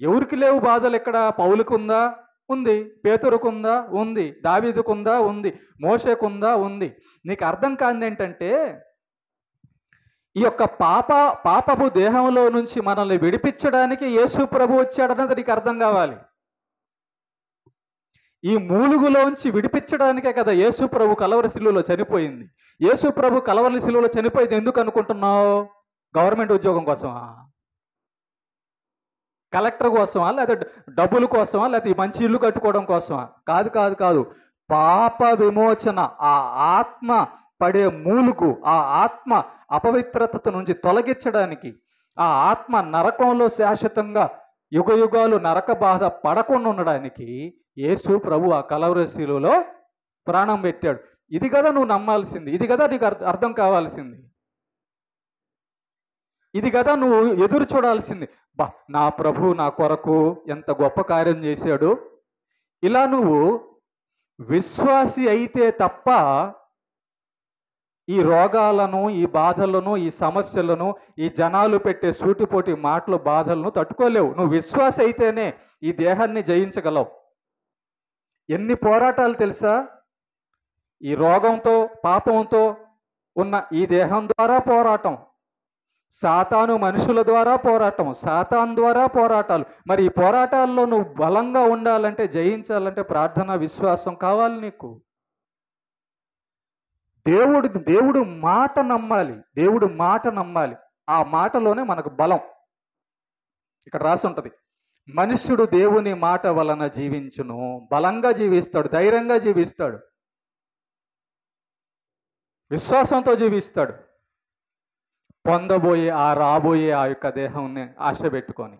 ఎవరికి లేవు బాధలు ఇక్కడ? పౌలుకుందా? ఉంది. పేతురుకుందా? ఉంది. దావీదుకుందా? ఉంది. మోషేకుందా? ఉంది. నీకు అర్థం కానిది ఏంటంటే, ఈ యొక్క పాపపు దేహంలో నుంచి మనల్ని విడిపించడానికి యేసు ప్రభు వచ్చాడన్నది నీకు అర్థం కావాలి. ఈ మూలుగులోంచి విడిపించడానికే కదా యేసు ప్రభు కలవరి శిలువలో చనిపోయింది. యేసు ప్రభు కలవరి శిలువలో చనిపోయింది ఎందుకు అనుకుంటున్నావు? గవర్నమెంట్ ఉద్యోగం కోసమా? కలెక్టర్ కోసమా? లేకపోతే డబ్బుల కోసమా? లేకపోతే మంచి ఇల్లు కట్టుకోవడం కోసమా? కాదు. పాప విమోచన, ఆ ఆత్మ పడే మూలుగు, ఆ ఆత్మ అపవిత్రత నుంచి తొలగించడానికి, ఆ ఆత్మ నరకంలో శాశ్వతంగా యుగయుగాలు నరక బాధ పడకుండా ఉండడానికి యేసు ప్రభు ఆ కలవరి శిలువలో ప్రాణం పెట్టాడు. ఇది కదా నువ్వు నమ్మాల్సింది, ఇది కదా నీకు అర్థం కావాల్సింది, ఇది కదా నువ్వు ఎదురు చూడాల్సింది. బా, నా ప్రభు నా కొరకు ఎంత గొప్ప కార్యం చేశాడు. ఇలా నువ్వు విశ్వాసి అయితే తప్ప ఈ రోగాలను, ఈ బాధలను, ఈ సమస్యలను, ఈ జనాలు పెట్టే సూటిపోటి మాటలు, బాధలను తట్టుకోలేవు. నువ్వు విశ్వాసి అయితేనే ఈ దేహాన్ని జయించగలవు. ఎన్ని పోరాటాలు తెలుసా? ఈ రోగంతో, పాపంతో ఉన్న ఈ దేహం ద్వారా పోరాటం, సాతాను మనుషుల ద్వారా పోరాటం, సాతాన్ ద్వారా పోరాటాలు. మరి ఈ పోరాటాల్లో నువ్వు బలంగా ఉండాలంటే, జయించాలంటే ప్రార్థన, విశ్వాసం కావాలి నీకు. దేవుడు మాట నమ్మాలి, దేవుడు మాట నమ్మాలి. ఆ మాటలోనే మనకు బలం. ఇక్కడ రాసి ఉంటుంది, మనుష్యుడు దేవుని మాట వలన జీవించును. బలంగా జీవిస్తాడు, ధైర్యంగా జీవిస్తాడు, విశ్వాసంతో జీవిస్తాడు. పొందబోయే రాబోయే ఆ యొక్క దేహాన్ని ఆశ పెట్టుకొని.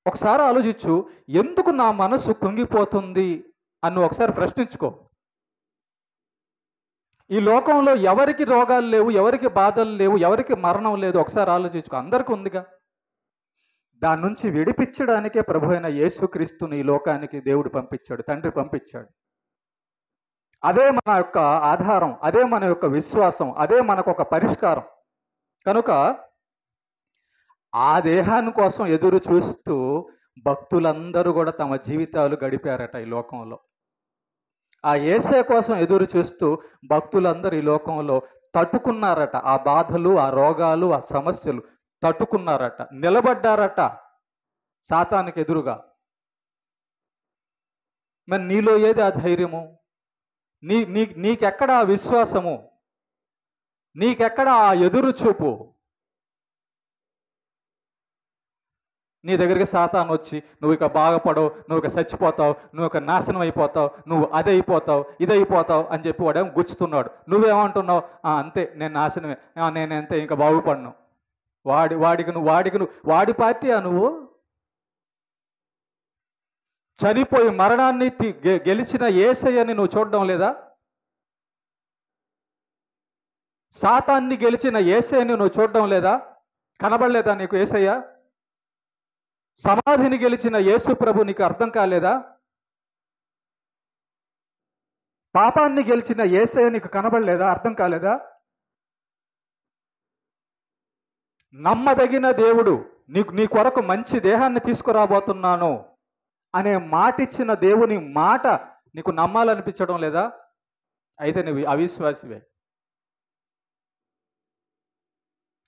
ఒకసారి ఆలోచించు, ఎందుకు నా మనసు కుంగిపోతుంది అని ఒకసారి ప్రశ్నించుకో. ఈ లోకంలో ఎవరికి రోగాలు లేవు, ఎవరికి బాధలు లేవు, ఎవరికి మరణం లేదు, ఒకసారి ఆలోచించుకో. అందరికీ ఉందిగా. దాని నుంచి విడిపించడానికే ప్రభు అయిన యేసుక్రీస్తుని ఈ లోకానికి దేవుడు పంపించాడు, తండ్రి పంపించాడు. అదే మన యొక్క ఆధారం, అదే మన యొక్క విశ్వాసం, అదే మనకు ఒక పరిష్కారం. కనుక ఆ దేహాన్ని కోసం ఎదురు చూస్తూ భక్తులందరూ కూడా తమ జీవితాలు గడిపారట ఈ లోకంలో. ఆ యేసే కోసం ఎదురు చూస్తూ భక్తులందరూ ఈ లోకంలో తట్టుకున్నారట. ఆ బాధలు, ఆ రోగాలు, ఆ సమస్యలు తట్టుకున్నారట, నిలబడ్డారట సాతానికి ఎదురుగా. మరి నీలో ఏది ఆ ధైర్యము? నీకెక్కడ ఆ విశ్వాసము? నీకెక్కడ ఆ ఎదురు చూపు? నీ దగ్గరికి సాతాను వచ్చి నువ్వు ఇక బాగుపడవు, నువ్వు ఇక చచ్చిపోతావు, నువ్వు ఇక నాశనం అయిపోతావు, నువ్వు అదైపోతావు, ఇదైపోతావు అని చెప్పి వాడేమో గుచ్చుతున్నాడు. నువ్వేమంటున్నావు? అంతే, నేను నాశనమే, నేను అంతే, ఇంకా బాగుపడను. వాడి పార్టీయా నువ్వు? చనిపోయి మరణాన్ని గెలిచిన యేసయ్యని నువ్వు చూడడం లేదా? సాతాన్ని గెలిచిన యేసయ్యని నువ్వు చూడడం లేదా? కనబడలేదా నీకు యేసయ్య? సమాధిని గెలిచిన యేసు ప్రభు నీకు అర్థం కాలేదా? పాపాన్ని గెలిచిన యేసయ్య నీకు కనబడలేదా? అర్థం కాలేదా? నమ్మదగిన దేవుడు, నీ కొరకు మంచి దేహాన్ని తీసుకురాబోతున్నాను అనే మాట ఇచ్చిన దేవుని మాట నీకు నమ్మాలనిపించడం లేదా? అయితే నువ్వు అవిశ్వాసివే.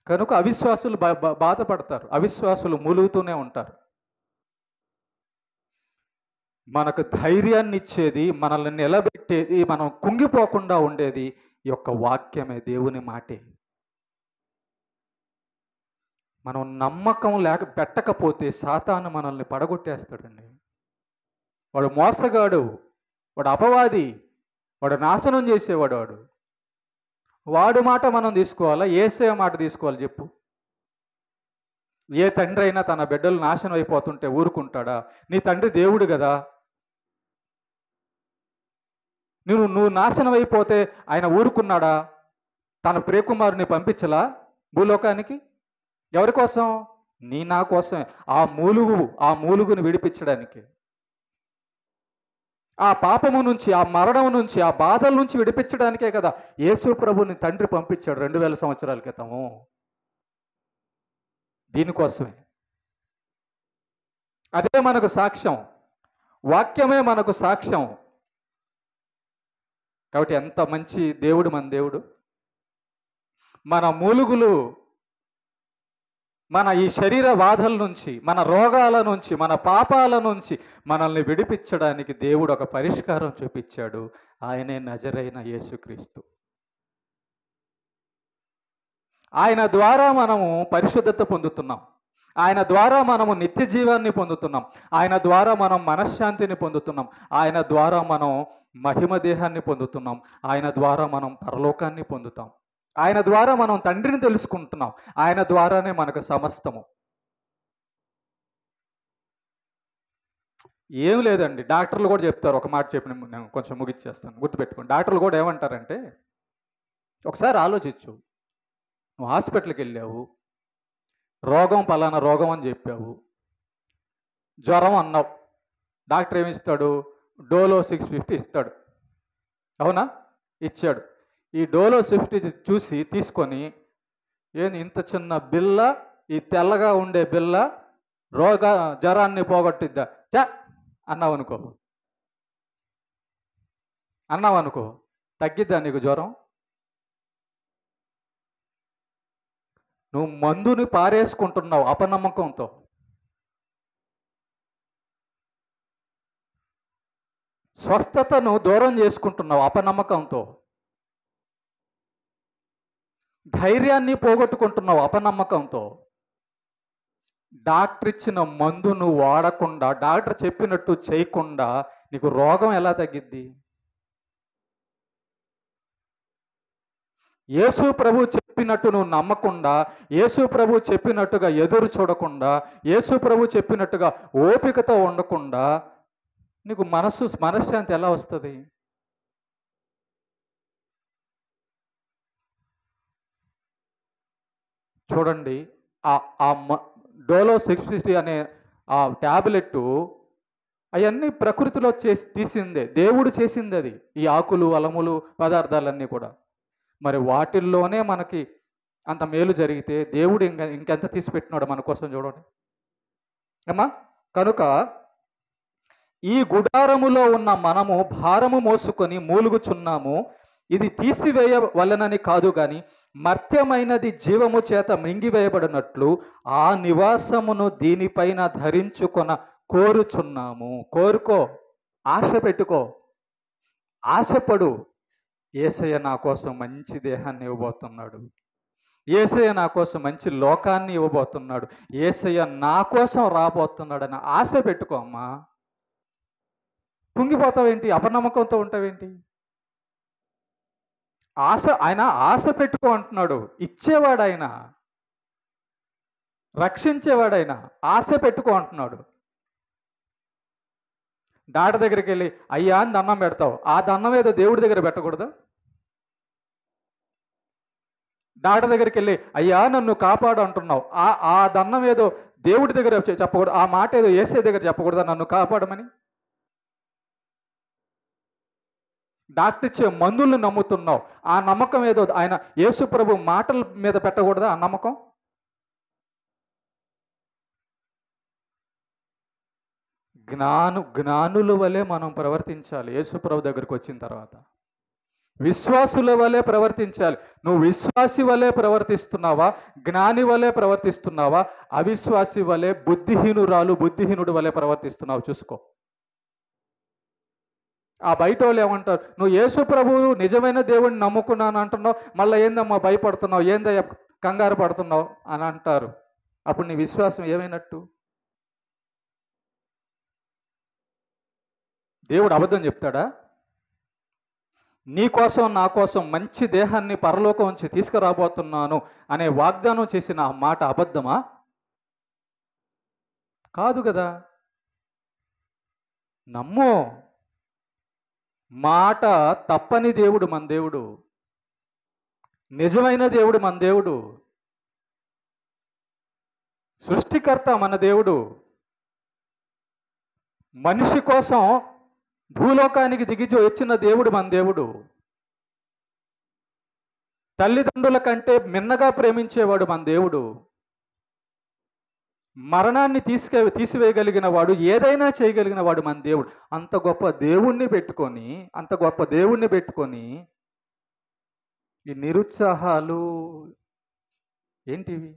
కనుక అవిశ్వాసులు బాధపడతారు, అవిశ్వాసులు మూలుగుతూనే ఉంటారు. మనకు ధైర్యాన్ని ఇచ్చేది, మనల్ని నిలబెట్టేది, మనం కుంగిపోకుండా ఉండేది ఈ యొక్క వాక్యమే, దేవుని మాటే. మనం నమ్మకం పెట్టకపోతే సాతాను మనల్ని పడగొట్టేస్తాడండి. వాడు మోసగాడు, వాడు అపవాది, వాడు నాశనం చేసేవాడు. వాడు మాట మనం తీసుకోవాలా? యేసయ్య మాట తీసుకోవాలి చెప్పు. ఏ తండ్రి అయినా తన బిడ్డలు నాశనం అయిపోతుంటే ఊరుకుంటాడా? నీ తండ్రి దేవుడు కదా. నువ్వు నాశనం అయిపోతే ఆయన ఊరుకున్నాడా? తన ప్రియకుమారుని పంపించలా భూలోకానికి? ఎవరి కోసం? నా కోసమే. ఆ మూలుగుని విడిపించడానికి, ఆ పాపము నుంచి, ఆ మరణం నుంచి, ఆ బాధల నుంచి విడిపించడానికే కదా యేసు ప్రభుని తండ్రి పంపించాడు 2000 సంవత్సరాల క్రితము. దీనికోసమే. అదే మనకు సాక్ష్యం, వాక్యమే మనకు సాక్ష్యం. కాబట్టి ఎంత మంచి దేవుడు మన దేవుడు. మన మూలుగులు, మన ఈ శరీర బాధల నుంచి, మన రోగాల నుంచి, మన పాపాల నుంచి మనల్ని విడిపించడానికి దేవుడు ఒక పరిష్కారం చూపించాడు. ఆయనే నజరైన యేసుక్రీస్తు. ఆయన ద్వారా మనము పరిశుద్ధత పొందుతున్నాం, ఆయన ద్వారా మనము నిత్య జీవాన్ని పొందుతున్నాం, ఆయన ద్వారా మనం మనశ్శాంతిని పొందుతున్నాం, ఆయన ద్వారా మనం మహిమ దేహాన్ని పొందుతున్నాం, ఆయన ద్వారా మనం పరలోకాన్ని పొందుతాం, ఆయన ద్వారా మనం తండ్రిని తెలుసుకుంటున్నాం, ఆయన ద్వారానే మనకు సమస్తము. ఏం లేదండి. డాక్టర్లు కూడా చెప్తారు. ఒక మాట చెప్పి నేను కొంచెం ముగిచ్చేస్తాను. గుర్తుపెట్టుకోండి. డాక్టర్లు కూడా ఏమంటారంటే, ఒకసారి ఆలోచించు. నువ్వు హాస్పిటల్‌కెళ్ళావు. రోగం పలానా రోగం అని చెప్పావు. జ్వరం అన్నావు. డాక్టర్ ఏమిస్తాడు? డోలో 650 ఇస్తాడు. అవునా? ఇచ్చాడు. ఈ డోలో 650 చూసి తీసుకొని, ఏంది ఇంత చిన్న బిల్ల, ఈ తెల్లగా ఉండే బిల్ల జ్వరాన్ని పోగొట్టిద్దా? అన్నావనుకో. తగ్గిద్దా నీకు జ్వరం? నువ్వు మందుని పారేసుకుంటున్నావు అపనమ్మకంతో. స్వస్థతను దూరం చేసుకుంటున్నావు అపనమ్మకంతో. ధైర్యాన్ని పోగొట్టుకుంటున్నావు అపనమ్మకంతో. డాక్టర్ ఇచ్చిన మందు నువ్వు వాడకుండా, డాక్టర్ చెప్పినట్టు చేయకుండా నీకు రోగం ఎలా తగ్గిద్ది? యేసు ప్రభు చెప్పినట్టు నువ్వు నమ్మకుండా, యేసు ప్రభు చెప్పినట్టుగా ఎదురు చూడకుండా, యేసు ప్రభు చెప్పినట్టుగా ఓపికతో ఉండకుండా నీకు మనశ్శాంతి ఎలా వస్తుంది? చూడండి, డోలో 650 అనే ఆ ట్యాబ్లెట్ అవన్నీ ప్రకృతిలో తీసిందే, దేవుడు చేసింది అది. ఈ ఆకులు అలములు పదార్థాలన్నీ కూడా. మరి వాటిల్లోనే మనకి అంత మేలు జరిగితే దేవుడు ఇంకెంత తీసిపెట్టినాడు మన కోసం చూడండి అమ్మా. కనుక ఈ గుడారములో ఉన్న మనము భారము మోసుకొని మూలుగుచున్నాము. ఇది తీసివేయవలనని కాదు గాని మర్త్యమైనది జీవము చేత మింగివేయబడినట్లు ఆ నివాసమును దీనిపైన ధరించుకొన కోరుచున్నాము. కోరుకో, ఆశ పెట్టుకో, ఆశపడు. యేసయ్య నా కోసం మంచి దేహాన్ని ఇవ్వబోతున్నాడు. యేసయ్య నా కోసం మంచి లోకాన్ని ఇవ్వబోతున్నాడు. యేసయ్య నా కోసం రాబోతున్నాడని ఆశ పెట్టుకో అమ్మా. కుంగిపోతావేంటి? అపనమ్మకంతో ఉంటావేంటి? ఆయన ఆశ పెట్టుకో అంటున్నాడు. ఇచ్చేవాడు ఆయన, రక్షించేవాడు. ఆశ పెట్టుకో అంటున్నాడు. డాక్టర్ దగ్గరికి వెళ్ళి అయ్యా అని దండం పెడతావు. ఆ దండం ఏదో దేవుడి దగ్గర పెట్టకూడదు? డాక్టర్ దగ్గరికి వెళ్ళి అయ్యా నన్ను కాపాడు అంటున్నావు. ఆ దండం ఏదో దేవుడి దగ్గర చెప్పకూడదు? ఆ మాట ఏదో యేసే దగ్గర చెప్పకూడదా నన్ను కాపాడమని? డాక్టర్ ఇచ్చే మందుల్ని నమ్ముతున్నావు. ఆ నమ్మకం ఏదో ఆయన యేసు ప్రభు మాటల మీద పెట్టకూడదా ఆ నమ్మకం? జ్ఞానుల వలె మనం ప్రవర్తించాలి. యేసు ప్రభు దగ్గరికి వచ్చిన తర్వాత విశ్వాసుల వలె ప్రవర్తించాలి. నువ్వు విశ్వాసి వలె ప్రవర్తిస్తున్నావా? జ్ఞాని వలె ప్రవర్తిస్తున్నావా? అవిశ్వాసి వలె, బుద్ధిహీనుడు వలె ప్రవర్తిస్తున్నావు చూసుకో. ఆ బయట వాళ్ళు ఏమంటారు? నువ్వు యేసు ప్రభువు నిజమైన దేవుడిని నమ్ముకున్నాను అంటున్నావు, మళ్ళీ ఏందమ్మా భయపడుతున్నావు, ఏందయ్యా కంగారు పడుతున్నావు అని అంటారు. అప్పుడు నీ విశ్వాసం ఏమైనట్టు? దేవుడు అబద్ధం చెప్తాడా? నీ కోసం నా కోసం మంచి దేహాన్ని పరలోకం నుంచి తీసుకురాబోతున్నాను అనే వాగ్దానం చేసిన ఆ మాట అబద్ధమా? కాదు కదా. నమ్ము. మాట తప్పని దేవుడు మన దేవుడు. నిజమైన దేవుడు మన దేవుడు. సృష్టికర్త మన దేవుడు. మనిషి కోసం భూలోకానికి దిగి వచ్చిన దేవుడు మన దేవుడు. తల్లిదండ్రుల కంటే మిన్నగా ప్రేమించేవాడు మన దేవుడు. మరణాన్ని తీసివేయగలిగిన వాడు, ఏదైనా చేయగలిగిన వాడు మన దేవుడు. అంత గొప్ప దేవుణ్ణి పెట్టుకొని ఈ నిరుత్సాహాలు ఏంటివి?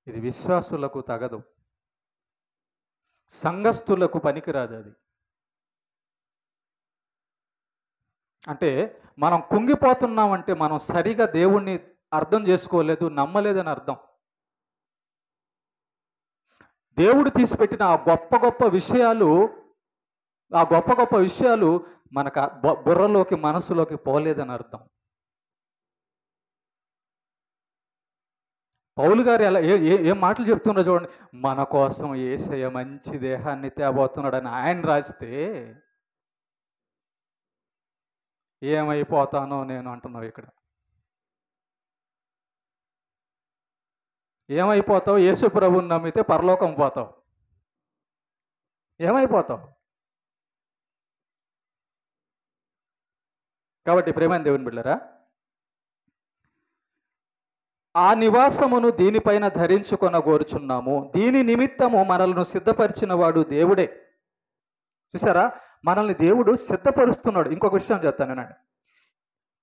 ఇది విశ్వాసులకు తగదు, సంఘస్థులకు పనికిరాదు. అది అంటే మనం కుంగిపోతున్నామంటే మనం సరిగా దేవుణ్ణి అర్థం చేసుకోలేదు, నమ్మలేదని అర్థం. దేవుడు తీసిపెట్టిన ఆ గొప్ప గొప్ప విషయాలు మనకు బుర్రలోకి, మనసులోకి పోలేదని అర్థం. పౌలు గారు ఎలా ఏం మాటలు చెప్తున్నారో చూడండి. మన కోసం యేసయ్య మంచి దేహాన్ని తేబోతున్నాడని ఆయన రాస్తే ఏమైపోతానో నేను అంటున్నావు ఇక్కడ. ఏమైపోతావు? యేసు ప్రభువుని నమ్మితే పరలోకం పోతావు. ఏమైపోతావు? కాబట్టి ప్రేమైన దేవుని బిడ్డలారా, ఆ నివాసమును దీనిపైన ధరించుకొనగోరుచున్నాము. దీని నిమిత్తము మనల్ని సిద్ధపరిచిన వాడు దేవుడే. చూసారా, మనల్ని దేవుడు సిద్ధపరుస్తున్నాడు. ఇంకొక విషయం చెప్తానండి.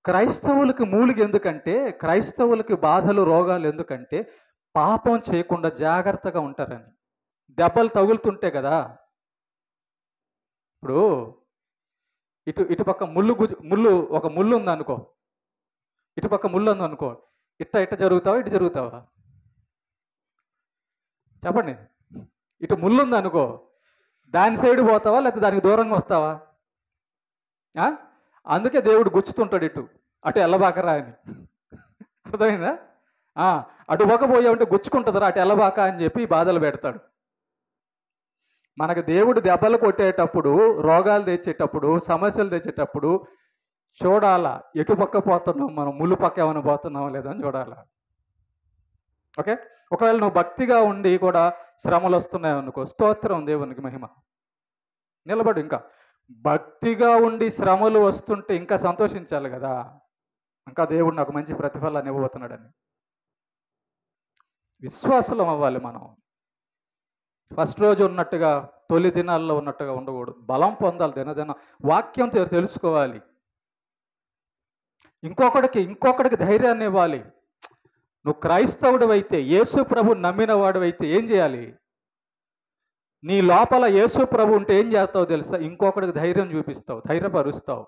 క్రైస్తవులకి మూలిగి ఎందుకంటే, క్రైస్తవులకి బాధలు రోగాలు ఎందుకంటే పాపం చేయకుండా జాగ్రత్తగా ఉంటారని. దెబ్బలు తగులుతుంటే కదా. ఇప్పుడు ఇటుపక్క ముళ్ళు ఒక ముళ్ళు ఉందనుకో, ఇటుపక్క ముళ్ళు ఉందనుకో, ఇట్ట జరుగుతావా, ఇటు జరుగుతావా? చెప్పండి. ఇటు ముళ్ళు ఉందనుకో, దాని సైడ్ పోతావా లేకపోతే దానికి దూరంగా వస్తావా? అందుకే దేవుడు గుచ్చుతుంటాడు అటు ఎల్లబాకరా అని. అర్థమైందా? అటు పోకపోయావంటే గుచ్చుకుంటుందిరా, అటు ఎల్లబాక అని చెప్పి బాధలు పెడతాడు. మనకు దేవుడు దెబ్బలు కొట్టేటప్పుడు, రోగాలు తెచ్చేటప్పుడు, సమస్యలు తెచ్చేటప్పుడు చూడాలా ఎటు పక్క పోతున్నాం, మనం ముళ్ళు పక్క ఏమైనా పోతున్నాం లేదని చూడాలా. ఓకే. ఒకవేళ నువ్వు భక్తిగా ఉండి కూడా శ్రమలు వస్తున్నాయి అనుకో, స్తోత్రం, దేవునికి మహిమ. నిలబడు. ఇంకా భక్తిగా ఉండి శ్రమలు వస్తుంటే ఇంకా సంతోషించాలి కదా. ఇంకా దేవుడు నాకు మంచి ప్రతిఫలాన్ని ఇవ్వబోతున్నాడని విశ్వాసులం అవ్వాలి మనం. ఫస్ట్ రోజు ఉన్నట్టుగా, తొలి దినాల్లో ఉన్నట్టుగా ఉండకూడదు. బలం పొందాలి, దినదిన వాక్యం తెలుసుకోవాలి. ఇంకొకడికి ధైర్యాన్ని ఇవ్వాలి. నువ్వు క్రైస్తవుడు అయితే, యేసు ప్రభు నమ్మిన వాడు అయితే ఏం చేయాలి? నీ లోపల యేసు ప్రభు ఉంటే ఏం చేస్తావు తెలుసా? ఇంకొకడికి ధైర్యం చూపిస్తావు, ధైర్యపరుస్తావు.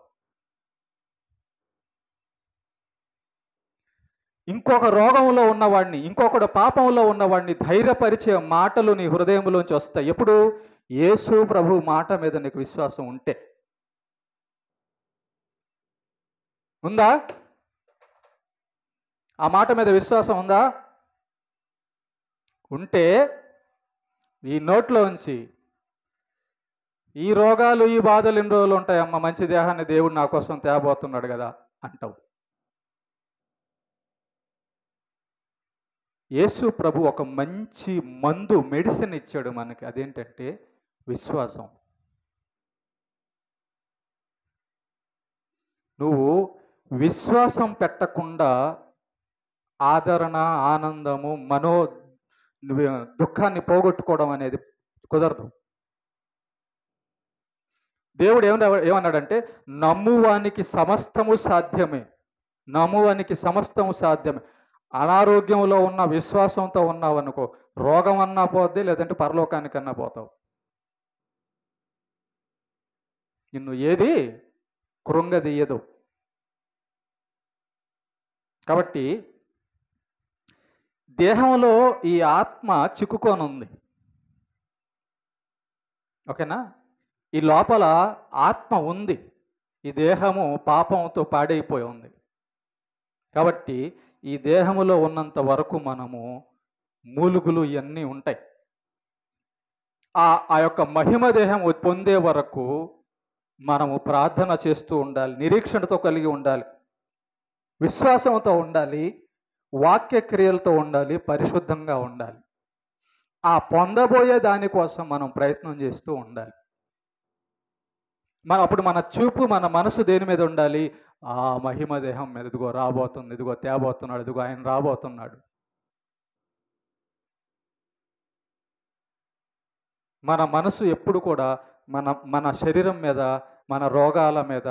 ఇంకొక రోగంలో ఉన్నవాడిని, ఇంకొకడు పాపంలో ఉన్నవాడిని ధైర్యపరిచే మాటలు నీ హృదయంలోంచి వస్తాయి. ఎప్పుడు? యేసు ప్రభు మాట మీద నీకు విశ్వాసం ఉంటే. ఉందా? ఆ మాట మీద విశ్వాసం ఉందా? ఉంటే ఈ నోట్లోంచి ఈ రోగాలు, ఈ బాధలు ఎన్ని రోజులు ఉంటాయమ్మా, మంచి దేహాన్ని దేవుడు నా కోసం తేబోతున్నాడు కదా అంటావు. యేసు ప్రభు ఒక మంచి మందు, మెడిసిన్ ఇచ్చాడు మనకి. అదేంటంటే విశ్వాసం. నువ్వు విశ్వాసం పెట్టకుండా ఆదరణ, ఆనందము, దుఃఖాన్ని పోగొట్టుకోవడం అనేది కుదరదు. దేవుడు ఏమన్నాడంటే, నమ్మువానికి సమస్తము సాధ్యమే. నమ్మువానికి సమస్తము సాధ్యమే. అనారోగ్యంలో ఉన్న విశ్వాసంతో ఉన్నావు అనుకో, రోగం అన్నా పోద్ది, లేదంటే పరలోకానికన్నా పోతావు. నిన్ను ఏది కృంగదీయదు. కాబట్టి దేహంలో ఈ ఆత్మ చిక్కుకొని ఉంది. ఓకేనా? ఈ లోపల ఆత్మ ఉంది. ఈ దేహము పాపంతో పాడైపోయి ఉంది. కాబట్టి ఈ దేహములో ఉన్నంత వరకు మనము మూలుగులు ఇవన్నీ ఉంటాయి. ఆ యొక్క మహిమ దేహం పొందే వరకు మనము ప్రార్థన చేస్తూ ఉండాలి, నిరీక్షణతో కలిగి ఉండాలి, విశ్వాసంతో ఉండాలి, వాక్య క్రియలతో ఉండాలి, పరిశుద్ధంగా ఉండాలి. ఆ పొందబోయే దానికోసం మనం ప్రయత్నం చేస్తూ ఉండాలి. అప్పుడు మన చూపు, మన మనసు దేని మీద ఉండాలి? ఆ మహిమ దేహం మీద. ఇదిగో రాబోతుంది, ఇదిగో తేబోతున్నాడు, ఇదిగో ఆయన రాబోతున్నాడు. మన మనసు ఎప్పుడు కూడా మన శరీరం మీద, మన రోగాల మీద,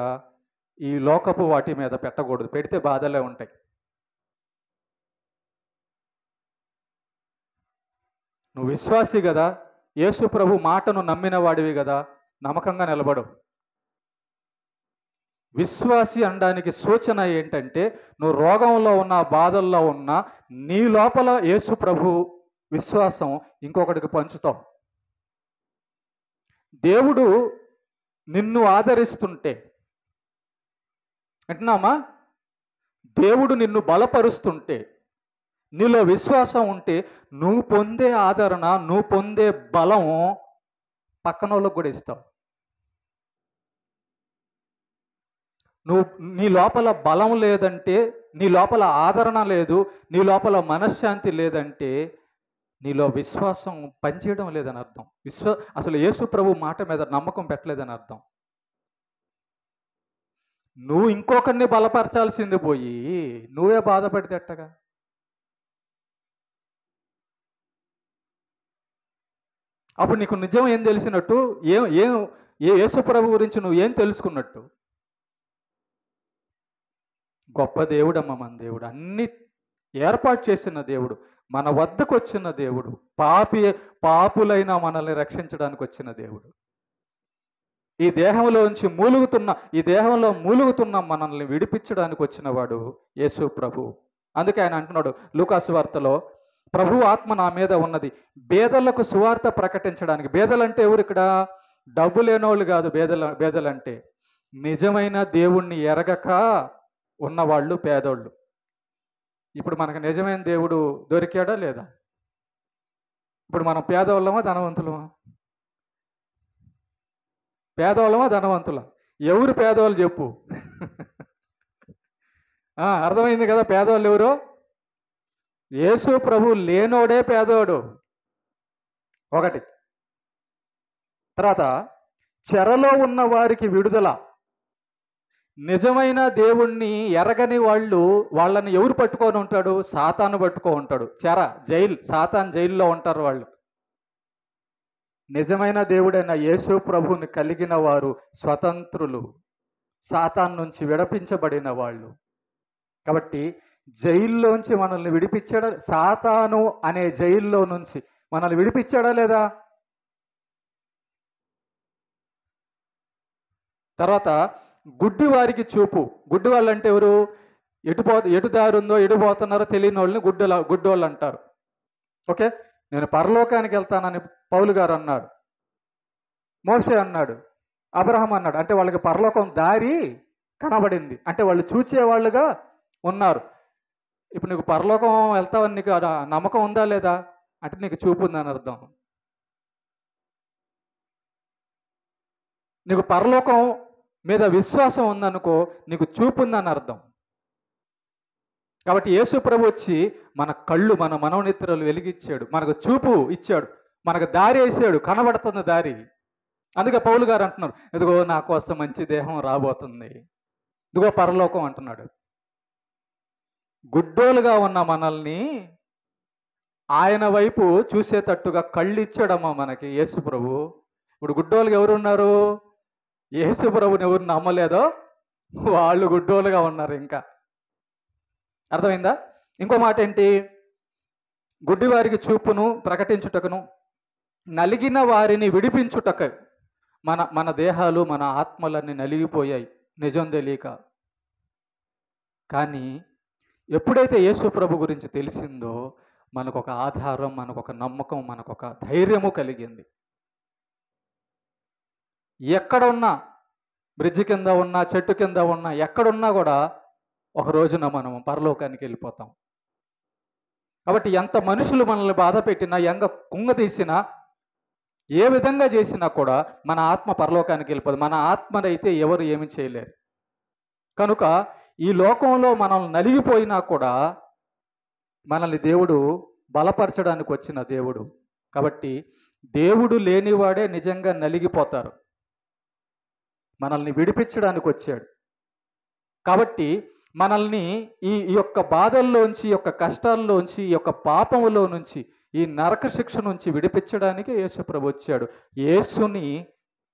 ఈ లోకపు వాటి మీద పెట్టకూడదు. పెడితే బాధలే ఉంటాయి. నువ్వు విశ్వాసి కదా, యేసు ప్రభు మాటను నమ్మిన వాడివి కదా, నమ్మకంగా నిలబడు. విశ్వాసి అనడానికి సూచన ఏంటంటే, నువ్వు రోగంలో ఉన్న, బాధల్లో ఉన్న, నీ లోపల యేసు ప్రభు విశ్వాసం ఇంకొకటికి పంచుతావు. దేవుడు నిన్ను ఆదరిస్తుంటే, అంటున్నామా, దేవుడు నిన్ను బలపరుస్తుంటే, నీలో విశ్వాసం ఉంటే నువ్వు పొందే ఆదరణ, నువ్వు పొందే బలం పక్కనోళ్ళకి కూడా ఇస్తావు. నువ్వు నీ లోపల బలం లేదంటే, నీ లోపల ఆదరణ లేదు, నీ లోపల మనశ్శాంతి లేదంటే నీలో విశ్వాసం పనిచేయడం లేదని అర్థం. అసలు యేసు ప్రభు మాట మీద నమ్మకం పెట్టలేదని అర్థం. నువ్వు ఇంకొకరిని బలపరచాల్సింది పోయి నువ్వే బాధపడితే ఎట్టగా? అప్పుడు నీకు నిజం ఏం తెలిసినట్టు? ఏం ఏం యేసు ప్రభు గురించి నువ్వు ఏం తెలుసుకున్నట్టు? గొప్ప దేవుడమ్మ మన దేవుడు, అన్ని ఏర్పాటు చేసిన దేవుడు, మన వద్దకు వచ్చిన దేవుడు, పాపులైన మనల్ని రక్షించడానికి వచ్చిన దేవుడు. ఈ దేహంలో మూలుగుతున్న మనల్ని విడిపించడానికి వచ్చిన వాడు యేసు ప్రభు. అందుకే ఆయన అంటున్నాడు లూకాసు వార్తలో, ప్రభు ఆత్మ నా మీద ఉన్నది బేదలకు సువార్త ప్రకటించడానికి. బేదలంటే ఎవరు ఇక్కడ? డబ్బు లేనోళ్ళు కాదు. బేదలంటే నిజమైన దేవుణ్ణి ఎరగక ఉన్నవాళ్ళు పేదోళ్ళు. ఇప్పుడు మనకు నిజమైన దేవుడు దొరికాడా లేదా? ఇప్పుడు మనం పేదవాళ్ళమా ధనవంతులమా? పేదవాళ్ళమా ధనవంతులా? ఎవరు పేదవాళ్ళు చెప్పు. అర్థమైంది కదా పేదవాళ్ళు ఎవరు? యేసు ప్రభు లేనోడే పేదోడు. ఒకటి. తర్వాత చెరలో ఉన్న వారికి విడుదల. నిజమైన దేవుణ్ణి ఎరగని వాళ్ళని ఎవరు పట్టుకొని ఉంటాడు? సాతాను పట్టుకొని ఉంటాడు. సాతాను జైల్లో ఉంటారు వాళ్ళు. నిజమైన దేవుడైన యేసు ప్రభుని కలిగిన వారు స్వతంత్రులు, సాతాను నుంచి విడిపించబడిన వాళ్ళు. కాబట్టి జైల్లోంచి మనల్ని విడిపించాడా? సాతాను అనే జైల్లో నుంచి మనల్ని విడిపించాడా లేదా? తర్వాత గుడ్డి వారికి చూపు. గుడ్డి వాళ్ళు అంటే ఎవరు? ఎటు దారి ఉందో ఎటు పోతున్నారో తెలియని వాళ్ళని గుడ్డోళ్ళు అంటారు. ఓకే, నేను పరలోకానికి వెళ్తానని పౌలు గారు అన్నాడు, మోషే అన్నాడు, అబ్రహాం అన్నాడు. అంటే వాళ్ళకి పరలోకం దారి కనబడింది, అంటే వాళ్ళు చూచేవాళ్ళుగా ఉన్నారు. ఇప్పుడు నీకు పరలోకం వెళ్తావని నీకు నమ్మకం ఉందా లేదా అంటే నీకు చూపు ఉందని అర్థం. నీకు పరలోకం మీద విశ్వాసం ఉందనుకో, నీకు చూపు ఉందని అర్థం. కాబట్టి యేసు ప్రభు వచ్చి మన కళ్ళు, మన మనోనేత్రాలు వెలిగించాడు, మనకు చూపు ఇచ్చాడు, మనకు దారి వేసాడు, కనబడుతుంది దారి. అందుకే పౌలు గారు అంటున్నారు, ఇదిగో నా కోసం మంచి దేహం రాబోతుంది, ఇదిగో పరలోకం అంటున్నాడు. గుడ్డోలుగా ఉన్న మనల్ని ఆయన వైపు చూసేటట్టుగా కళ్ళు ఇచ్చాడమ్మా మనకి యేసు ప్రభు. ఇప్పుడు గుడ్డోలుగా ఎవరు ఉన్నారు? యేసు ప్రభుని ఎవరు నమ్మలేదో వాళ్ళు గుడ్డోలుగా ఉన్నారు. ఇంకా అర్థమైందా? ఇంకో మాట ఏంటి? గుడ్డివారికి చూపును ప్రకటించుటకును, నలిగిన వారిని విడిపించుటకు. మన దేహాలు, మన ఆత్మలన్నీ నలిగిపోయాయి నిజం తెలియక. కానీ ఎప్పుడైతే యేసు ప్రభు గురించి తెలిసిందో మనకొక ఆధారం, మనకొక నమ్మకం, మనకొక ధైర్యము కలిగింది. ఎక్కడున్నా, బ్రిడ్జి కింద ఉన్నా, చెట్టు కింద ఉన్నా, ఎక్కడున్నా కూడా ఒక రోజున మనం పరలోకానికి వెళ్ళిపోతాం. కాబట్టి ఎంత మనుషులు మనల్ని బాధ పెట్టినా, ఎంత కుంగతీసినా, ఏ విధంగా చేసినా కూడా మన ఆత్మ పరలోకానికి వెళ్ళిపోదు. మన ఆత్మనైతే ఎవరు ఏమి చేయలేరు. కనుక ఈ లోకంలో మనం నలిగిపోయినా కూడా మనల్ని దేవుడు బలపరచడానికి వచ్చిన దేవుడు. కాబట్టి దేవుడు లేనివాడే నిజంగా నలిగిపోతారు. మనల్ని విడిపించడానికి వచ్చాడు. కాబట్టి మనల్ని ఈ యొక్క బాధల్లోంచి, ఈ యొక్క కష్టాల్లోంచి, ఈ యొక్క పాపములో నుంచి, ఈ నరక శిక్ష నుంచి విడిపించడానికి యేసు ప్రభు వచ్చాడు. యేసుని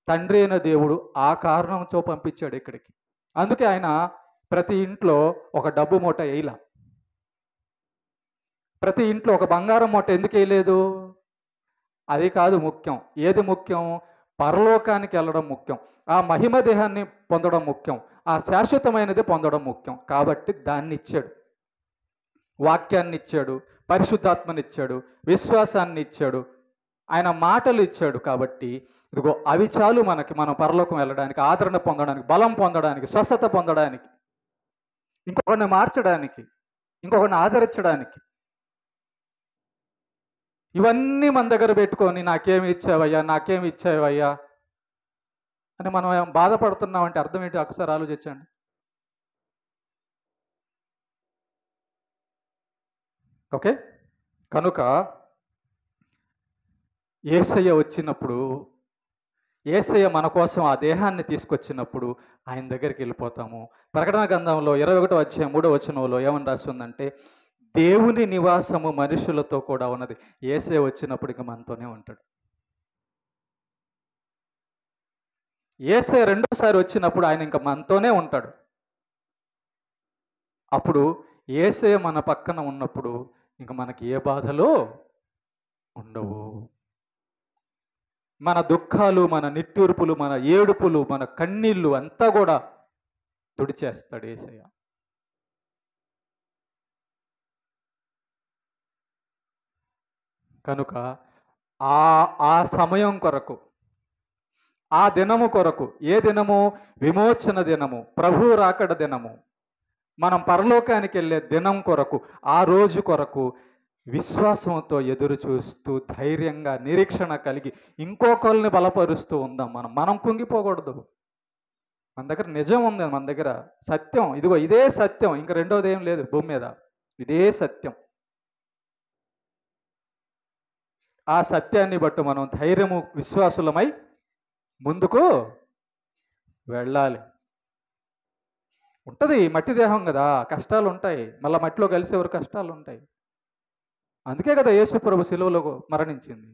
తండ్రి అయిన దేవుడు ఆ కారణంతో పంపించాడు ఇక్కడికి. అందుకే ఆయన ప్రతి ఇంట్లో ఒక డబ్బు మూట వేయలా, ప్రతి ఇంట్లో ఒక బంగారం మూట ఎందుకు వేయలేదు? అది కాదు ముఖ్యం. ఏది ముఖ్యం? పరలోకానికి వెళ్ళడం ముఖ్యం, ఆ మహిమ దేహాన్ని పొందడం ముఖ్యం, ఆ శాశ్వతమైనది పొందడం ముఖ్యం. కాబట్టి దాన్ని ఇచ్చాడు, వాక్యాన్ని ఇచ్చాడు, పరిశుద్ధాత్మని ఇచ్చాడు, విశ్వాసాన్ని ఇచ్చాడు, ఆయన మాటలు ఇచ్చాడు. కాబట్టి ఇదిగో అవి చాలు మనకి, మనం పరలోకం వెళ్ళడానికి, ఆదరణ పొందడానికి, బలం పొందడానికి, స్వస్థత పొందడానికి, ఇంకొకరిని మార్చడానికి, ఇంకొకరిని ఆదరించడానికి. ఇవన్నీ మన దగ్గర పెట్టుకొని నాకేమి ఇచ్చావయ్యా, నాకేమి ఇచ్చావయ్యా అని మనం బాధపడుతున్నామంటే అర్థం ఏంటి? ఒకసారి ఆలోచించండి. ఓకే, కనుక యేసయ్య వచ్చినప్పుడు, యేసయ్య మన కోసం ఆ దేహాన్ని తీసుకొచ్చినప్పుడు ఆయన దగ్గరికి వెళ్ళిపోతాము. ప్రకటన గ్రంథంలో 21వ అధ్యాయం 3వ వచనంలో ఏమని రాస్తుందంటే, దేవుని నివాసము మనుషులతో కూడా ఉన్నది. యేసయ్య వచ్చినప్పుడు ఇక మనతోనే ఉంటాడు. యేసయ్య రెండోసారి వచ్చినప్పుడు ఆయన ఇంక మనతోనే ఉంటాడు. అప్పుడు యేసయ్య మన పక్కన ఉన్నప్పుడు ఇంక మనకి ఏ బాధలు ఉండవు. మన దుఃఖాలు, మన నిట్టూర్పులు, మన ఏడుపులు, మన కన్నీళ్ళు అంతా కూడా తుడిచేస్తాడు యేసయ్య. కనుక ఆ సమయం కొరకు, ఆ దినము కొరకు, ఏ దినము? విమోచన దినము, ప్రభువు రాకడ దినము, మనం పరలోకానికి వెళ్ళే దినం కొరకు, ఆ రోజు కొరకు విశ్వాసంతో ఎదురు చూస్తూ ధైర్యంగా నిరీక్షణ కలిగి ఇంకొకరిని బలపరుస్తూ ఉందాం. మనం కుంగిపోకూడదు. మన దగ్గర నిజం ఉంది, మన దగ్గర సత్యం, ఇదిగో ఇదే సత్యం, ఇంక రెండోది ఏం లేదు భూమి మీద, ఇదే సత్యం. ఆ సత్యాన్ని బట్టి మనం ధైర్యము విశ్వాసులమై ముందుకు వెళ్ళాలి. ఉంటుంది, మట్టి దేహం కదా, కష్టాలు ఉంటాయి, మళ్ళీ మట్టిలో కలిసేవారు కష్టాలు ఉంటాయి. అందుకే కదా యేసు ప్రభు శిలువలో మరణించింది.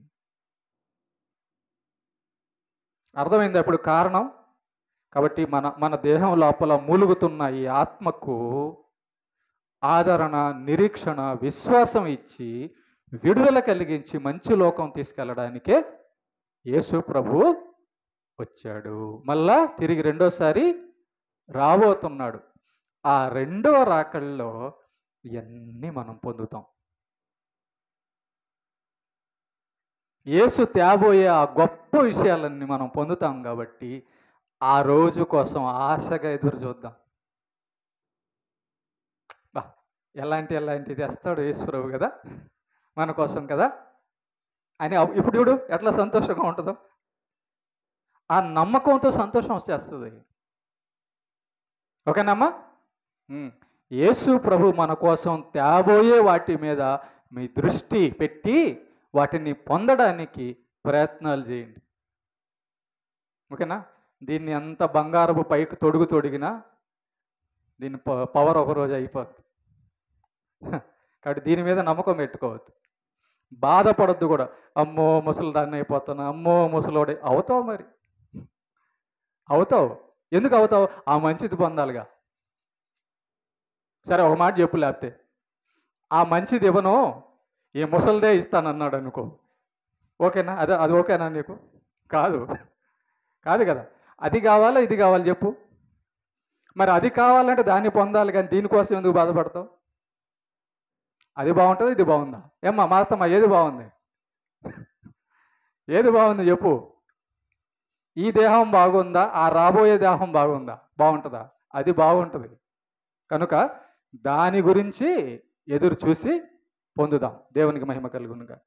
అర్థమైంది అప్పుడు కారణం. కాబట్టి మన దేహం లోపల మూలుగుతున్న ఈ ఆత్మకు ఆదరణ, నిరీక్షణ, విశ్వాసం ఇచ్చి విడుదల కలిగించి మంచి లోకం తీసుకెళ్ళడానికే యేసు ప్రభు వచ్చాడు. మళ్ళా తిరిగి రెండోసారి రాబోతున్నాడు. ఆ రెండవ రాకల్లో ఇవన్నీ మనం పొందుతాం. యేసు తేబోయే ఆ గొప్ప విషయాలన్నీ మనం పొందుతాం. కాబట్టి ఆ రోజు కోసం ఆశగా ఎదురు చూద్దాం. ఎలాంటి తెస్తాడు యేసు ప్రభు కదా మన కోసం కదా అని. ఇప్పుడు చూడు ఎట్లా సంతోషంగా ఉంటుందో. ఆ నమ్మకంతో సంతోషం వచ్చేస్తుంది. ఓకేనమ్మా? యేసు ప్రభు మన కోసం తేబోయే వాటి మీద మీ దృష్టి పెట్టి వాటిని పొందడానికి ప్రయత్నాలు చేయండి. ఓకేనా? దీన్ని అంత బంగారపు పైకి తొడిగినా దీని పవర్ ఒకరోజు అయిపోద్ది. కాబట్టి దీని మీద నమ్మకం పెట్టుకోవద్దు, బాధపడద్దు కూడా. అమ్మో ముసలిదాన్ని అయిపోతున్నా, అమ్మో ముసలోడే. అవుతావు, మరి అవుతావు. ఎందుకు అవుతావు? ఆ మంచిది పొందాలిగా. సరే ఒక మాట చెప్పు, లేకపోతే ఆ మంచిది ఇవ్వను, ఈ ముసలిదే ఇస్తానన్నాడు అనుకో, ఓకేనా? అది ఓకేనా నీకు? కాదు కదా. అది కావాలా ఇది కావాలి చెప్పు. మరి అది కావాలంటే దాన్ని పొందాలి, కానీ దీనికోసం ఎందుకు బాధపడతావు? అది బాగుంటుంది, ఇది బాగుందా? ఏమ్మా మాతమ్మ, ఏది బాగుంది? ఏది బాగుంది చెప్పు. ఈ దేహం బాగుందా, ఆ రాబోయే దేహం బాగుందా? బాగుంటుందా? అది బాగుంటుంది. కనుక దాని గురించి ఎదురు చూసి పొందుదాం. దేవునికి మహిమ కలుగునుగా.